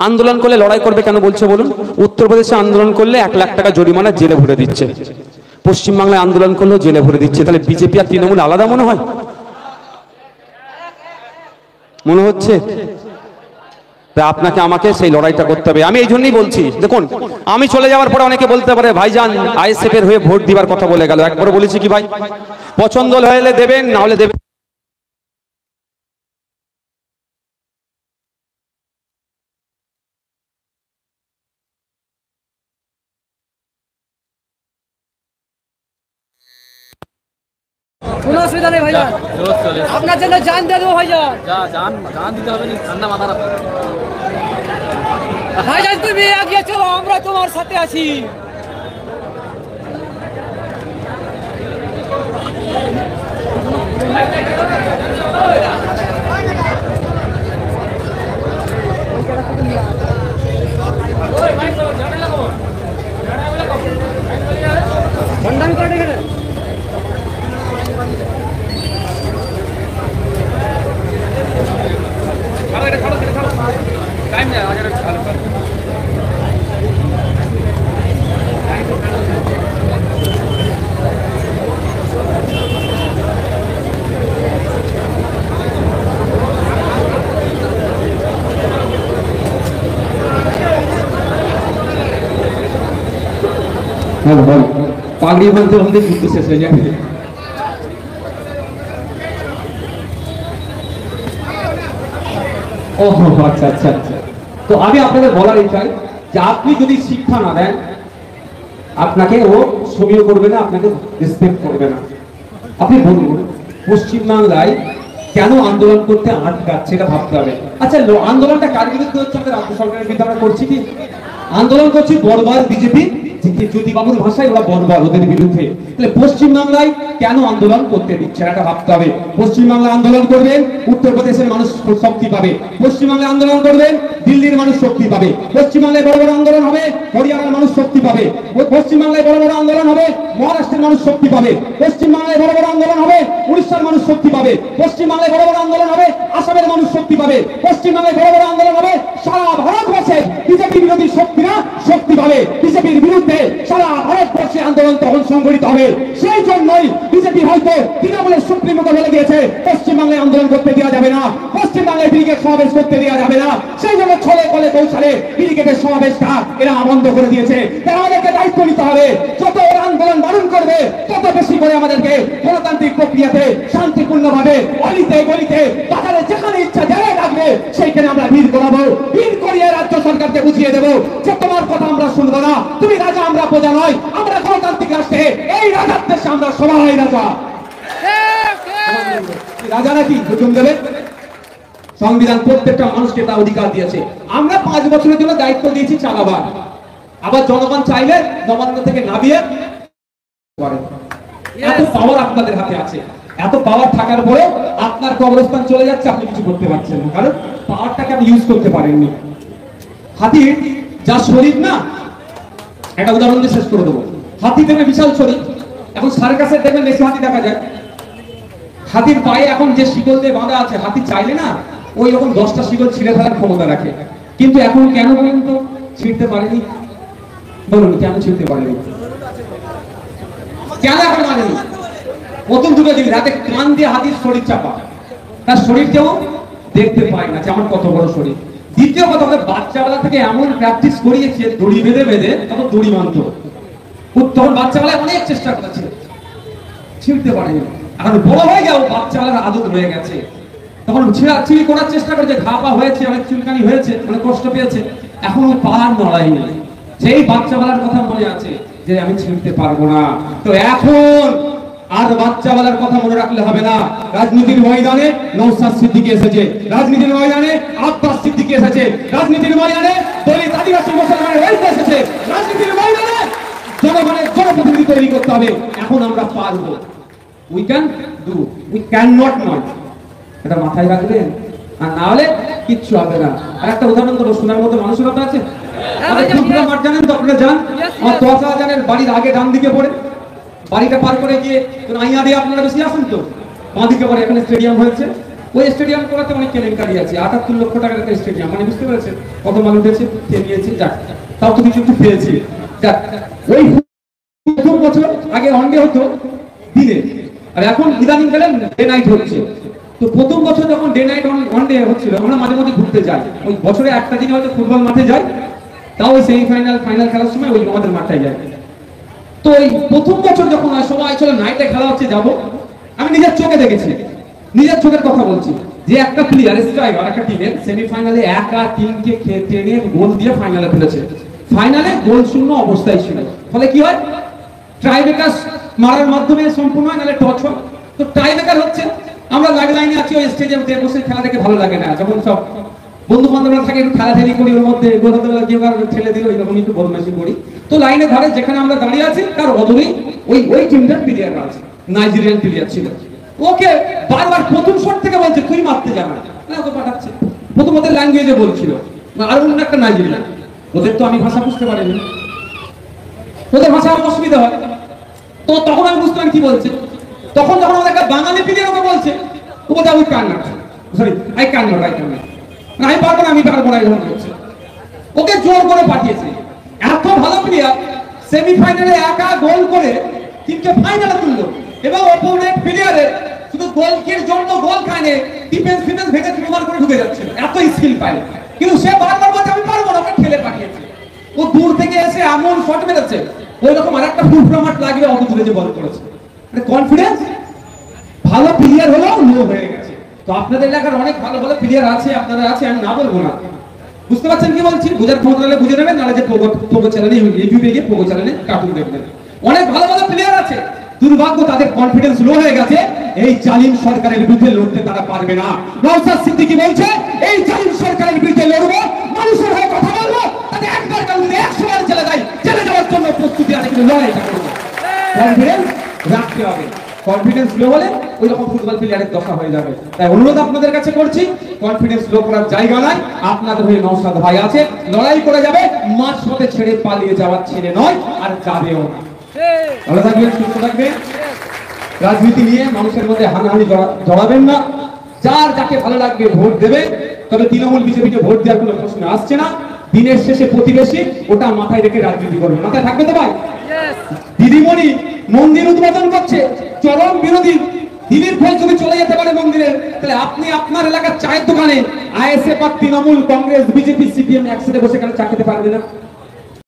আন্দোলন করলে লড়াই করবে কেন বলছে বলুন? উত্তরপ্রদেশে আন্দোলন করলে 1 লাখ টাকা জরিমানা, জেলে ভরে দিচ্ছে। পশ্চিমবাংলায় আন্দোলন করলেও জেলে ভরে দিচ্ছে। তাহলে বিজেপি আর তৃণমূল আলাদা মনে হয়? মনে হচ্ছে? আপনাকে আমাকে সেই লড়াইটা করতে হবে। আমি এই জন্যই বলছি, দেখুন আমি চলে যাওয়ার পরে অনেকে বলতে পারে ভাইজান আইএসএফ এর হয়ে ভোট দিবার কথা বলে গেল। একবার বলেছি কি ভাই, পছন্দ হলে দেবেন, না হলে দেবেন। কোনো অসুবিধা নেই ভাইজান, আপনার জন্য জান দিয়ে দেবো ভাইজান। জান দিতে হবে না, ঠান্ডা মাথা রাখো। ভাইজান তুমি এগিয়ে চলো, আমরা তোমার সাথে আছি। ভণ্ডামি করে এখানে। पागड़ी बनते हम कुत्ते से सजा ओहो अच्छा अच्छा अच्छा तो আমি আপনাদের বলার চাই যে আপনি যদি শিক্ষা না দেন আপনাকে ও সমীহ করবে না, আপনাকে রেসপেক্ট করবে না। আপনি বলুন পশ্চিমবাংলায় কেন আন্দোলন করতে আটকাচ্ছে, এটা ভাবতে হবে। আচ্ছা, আন্দোলনটা কার বিরুদ্ধে হচ্ছে? আমাদের রাজ্য সরকারের বিরুদ্ধে আমরা করছি কি? আন্দোলন করছি বর্বর বিজেপি জ্যোতিবাবুর ভাষায় ওরা বর্বর ওদের বিরুদ্ধে। তাহলে পশ্চিমবাংলায় কেন আন্দোলন করতে দিচ্ছে এটা ভাবতে হবে। পশ্চিমবাংলায় আন্দোলন করবেন, উত্তরপ্রদেশের মানুষ শক্তি পাবে। পশ্চিমবাংলায় আন্দোলন করবেন, দিল্লির মানুষ শক্তি পাবে। পশ্চিমবাংলায় বড় বড় আন্দোলন হবে, হরিয়ানার মানুষ শক্তি পাবে। পশ্চিমবাংলায় বড় বড় আন্দোলন হবে, মহারাষ্ট্রের মানুষ শক্তি পাবে। পশ্চিমবাংলায় বড় বড় আন্দোলন হবে, উড়িষ্যার মানুষ শক্তি পাবে। পশ্চিমবাংলায় বড় বড় আন্দোলন হবে, আসামের মানুষ শক্তি পাবে। পশ্চিমবাংলায় বড় বড় আন্দোলন হবে, সারা ভারতবর্ষে বিজেপি বিরোধী শক্তিরা শক্তি পাবে। বিজেপির বিরুদ্ধে সারা ভারতবর্ষে আন্দোলন তখন সংগঠিত হবে। সেই জন্যই বিজেপি হয়তো তৃণমূলের সুপ্রিম কোর্টে বলে দিয়েছে পশ্চিমবাংলায় আন্দোলন করতে দেওয়া যাবে না, পশ্চিমবাংলায় ব্রিগেড সমাবেশ করতে দেওয়া যাবে না। সেই জন্য ছলে কলে কৌশলে ব্রিগেডের সমাবেশটা এরা বন্ধ করে দিয়েছে। তারা আমাদেরকে দায়িত্ব নিতে হবে, যত এরা আন্দোলন বারণ করবে তত বেশি করে আমাদেরকে গণতান্ত্রিক প্রক্রিয়াতে শান্তিপূর্ণভাবে অলিতে গলিতে বাজারে যেখানে ইচ্ছা জায়গায় থাকবে সেইখানে আমরা ভিড় করাবো। ভিড় করিয়ে রাজ্য সরকারকে বুঝিয়ে দেবো যে তোমার কথা আমরা শুনবো না, তুমি রাজা আমরা প্রজা নয়, আমরা গণতান্ত্রিক রাষ্ট্রে এই রাজার দেশে আমরা সবাই রাজা। রাজা নাকি হুকুম দেবে? সংবিধান প্রত্যেকটা মানুষকে তা অধিকার দিয়েছে। আমরা 5 বছরের জন্য দায়িত্ব দিয়েছি চালাবার, আবার জনগণ চাইলে নবান্ন থেকে নামিয়ে করে। এত পাওয়ার আপনাদের হাতে আছে, এত পাওয়ার থাকার পরে আপনার কবরস্থান চলে যাচ্ছে, আপনি কিছু করতে পারছেন না, কারণ পাওয়ারটাকে আপনি ইউজ করতে পারেননি। হাতির যা শরীর না, একটা উদাহরণ দিয়ে শেষ করে দেবো। হাতি থেকে বিশাল শরীর, এখন সার্কাসে দেখবেন বেশি হাতি দেখা যায়। হাতির পায়ে এখন যে শিকল দিয়ে বাঁধা আছে, হাতি চাইলে না ওই রকম 10টা শিকল ছিঁড়ে ফেলার ক্ষমতা রাখে, কিন্তু এখন কেন বলুন তো ছিঁড়তে পারেনি? বলুন কেন ছিঁড়তে পারেনি? কেন এখন মানেনি? প্রথম দুটো দিন রাতে কান দিয়ে হাতির শরীর চাপা, তার শরীরকেও দেখতে পায় না যে আমার কত বড় শরীর। দ্বিতীয় কথা, আমরা বাচ্চাবেলা থেকে এমন প্র্যাকটিস করিয়েছে, দড়ি বেঁধে বেঁধে তখন দড়ি মানত, তখন বাচ্চাবেলায় অনেক চেষ্টা করেছে, ছিঁড়তে পারেনি। এখন বড় হয়ে গেল, বাচ্চাবেলার আদত হয়ে গেছে, তখন ছিঁড়াছিড়ি করার চেষ্টা করেছে, ঘা পা হয়েছে, অনেক চুলকানি হয়েছে, অনেক কষ্ট পেয়েছে, এখনো পাহাড় নড়ায়নি। সেই বাচ্চাবেলার কথা মনে আছে যে আমি ছিঁড়তে পারবো না। তো এখন আর বাচ্চাবেলার কথা মনে রাখলে হবে না। রাজনীতির ময়দানে নওশাদ সিদ্দিকী এসেছে, রাজনীতির ময়দানে আব্বাস সিদ্দিকী এসেছে, রাজনীতির ময়দানে দলিত আদিবাসী মুসলমানের ঐক্য এসেছে, রাজনীতির ময়দানে জনগণের জনপ্রতিনিধি তৈরি করতে হবে। এখন আমরা পারবো, we can do, we can not not, এটা মাথায় রাখবেন, আর না হলে কিচ্ছু হবে না। আর একটা উদাহরণ দেবো, শোনার মতো মানুষের আছে। আমাদের ফুটবল মাঠ জানেন তো আপনারা? যান, আমার তোয়াশা জানেন, বাড়ির আগে ডান দিকে পড়ে, বাড়িটা পার করে গিয়ে আইয়া দিয়ে আপনারা বেশি আসেন তো, বাঁ দিকে পরে এখানে স্টেডিয়াম হয়েছে। ওই স্টেডিয়াম করাতে অনেক কেলেঙ্কারি আছে, 78 লক্ষ টাকার একটা স্টেডিয়াম, মানে বুঝতে পেরেছেন কত মাল উঠেছে, খেলিয়েছে, যাক তাও তো কিছু একটু পেয়েছি। যাক, ওই প্রথম বছর আগে ওয়ানডে হতো দিনে, আর এখন ইদানিং গেলেন ডে নাইট হচ্ছে। তো প্রথম বছর যখন ডে নাইট ওয়ানডে হচ্ছিল, আমরা মাঝে মাঝে ঘুরতে যাই, ওই বছরে একটা দিন হয়তো ফুটবল মাঠে যাই, তাও ওই সেমিফাইনাল ফাইনাল খেলার সময় ওই আমাদের মাঠে যায়। তো এই প্রথম বছর যখন সবাই চলে নাইটে খেলা হচ্ছে যাবো, আমি নিজের চোখে দেখেছি, নিজের চোখের কথা বলছি, যে একটা প্লেয়ার স্ট্রাইকার একটা টিমের সেমিফাইনালে একা টিমকে টেনে গোল দিয়ে ফাইনালে ফেলেছে। ফাইনালে গোল শূন্য অবস্থায় ছিল, ফলে কি হয়, ট্রাইবেকার মারার মাধ্যমে সম্পূর্ণ হয়, নাহলে টচ হয়। তো ট্রাইবেকার হচ্ছে, আমরা লাইনে আছি, ওই স্টেজে বসে খেলা দেখে ভালো লাগে না, যেমন সব বন্ধু বান্ধবরা থাকে একটু খেলাধেলি করি, ওর মধ্যে ঠেলে দিল, এরকম একটু বদমাশি করি। তো লাইনে ধরে যেখানে আমরা দাঁড়িয়ে আছি তার অদূরেই ওই টিমটার প্লেয়ার আছে, নাইজেরিয়ান প্লেয়ার ছিল। ওকে বারবার প্রথম শট থেকে বলছে তুই মারতে যাবে না, ওকে পাঠাচ্ছে। প্রথম ওদের ল্যাঙ্গুয়েজে বলছিল, আর অন্য একটা নাইজেরিয়ান, ওদের তো আমি ভাষা বুঝতে পারিনি, ওদের ভাষা আমার অসুবিধা হয়। তো তখন আমি বুঝতে পারি কি বলছে। তখন যখন আমাদের একটা বাঙালি প্লেয়ার ওকে বলছে, ও বলছে we can not, sorry I can not, আমি পারবো না, আমি পারবো না, এরকম বলছে। ওকে জোর করে পাঠিয়েছে। এত ভালো প্লেয়ার সেমিফাইনালে একা গোল করে টিমকে ফাইনালে তুললো, এবং অপোনেন্ট প্লেয়ারের শুধু গোলকির জন্য গোল খায়নি, ডিফেন্স ভেঙে চুরমার করে ঢুকে যাচ্ছে, এত স্কিল পায়। কিন্তু সে বারবার বলছে আমি পারবো না, ওকে ঠেলে পাঠিয়েছে। ও দূর থেকে এসে এমন শট মেরেছে, ওই রকম আরেকটা ফুটবল মাঠ লাগবে অত দূরে যে বল করেছে। কনফিডেন্স, ভালো প্লেয়ার হলেও লো হয়ে গেছে। তো আপনাদের এলাকার অনেক ভালো ভালো প্লেয়ার আছে, আপনারা আছে, আমি না বলবো না, বুঝতে পারছেন কি বলছি? বুঝার ক্ষমতা হলে বুঝে নেবেন, নাহলে যে পোগো চ্যানেলে ইউটিউবে গিয়ে পোগো চ্যানেলে কার্টুন দেখবেন। অনেক ভালো ভালো প্লেয়ার আছে, দুর্ভাগ্য তাদের কনফিডেন্স লো হয়ে গেছে, এই জালিম সরকারের বিরুদ্ধে লড়তে তারা পারবে না। নওশাদ সিদ্দিকী বলছে এই জালিম সরকারের বিরুদ্ধে লড়বো, মানুষের হয়ে কথা বলবো, তাতে একবার কারণে 100 বার জেলে যায়, জেলে যাওয়ার জন্য প্রস্তুতি আছে, কিন্তু লড়াইটা করবো। কনফিডেন্স রাখতে হবে, কনফিডেন্স লো হলে ওই রকম ফুটবল প্লেয়ারের দশা হয়ে যাবে। তাই অনুরোধ আপনাদের কাছে করছি, কনফিডেন্স লো করার জায়গা নাই, আপনাদের হয়ে নওশাদ ভাই আছে, লড়াই করে যাবে, মাঝ পথে ছেড়ে পালিয়ে যাওয়ার ছেলে নয়, আর যাবেও না। ভালো থাকবেন, সুস্থ থাকবেন, রাজনীতি নিয়ে মানুষের মধ্যে হানাহানি জড়াবেন না, যার যাকে ভালো লাগবে ভোট দেবে, তবে তৃণমূল বিজেপিকে ভোট দেওয়ার কোনো প্রশ্ন আসছে না। দিনের শেষে প্রতিবেশী, ওটা মাথায় রেখে রাজনীতি করবে, মাথায় থাকবে তো ভাই। দিদিমণি মন্দির উদ্বোধন করছে, চরম বিরোধী, দিলীপ ঘোষ যদি চলে যেতে পারে মন্দিরে, তাহলে আপনি আপনার এলাকার চায়ের দোকানে আইএসএফ আর তৃণমূল, কংগ্রেস, বিজেপি, সিপিএম একসাথে বসে কেন চা খেতে পারবে না?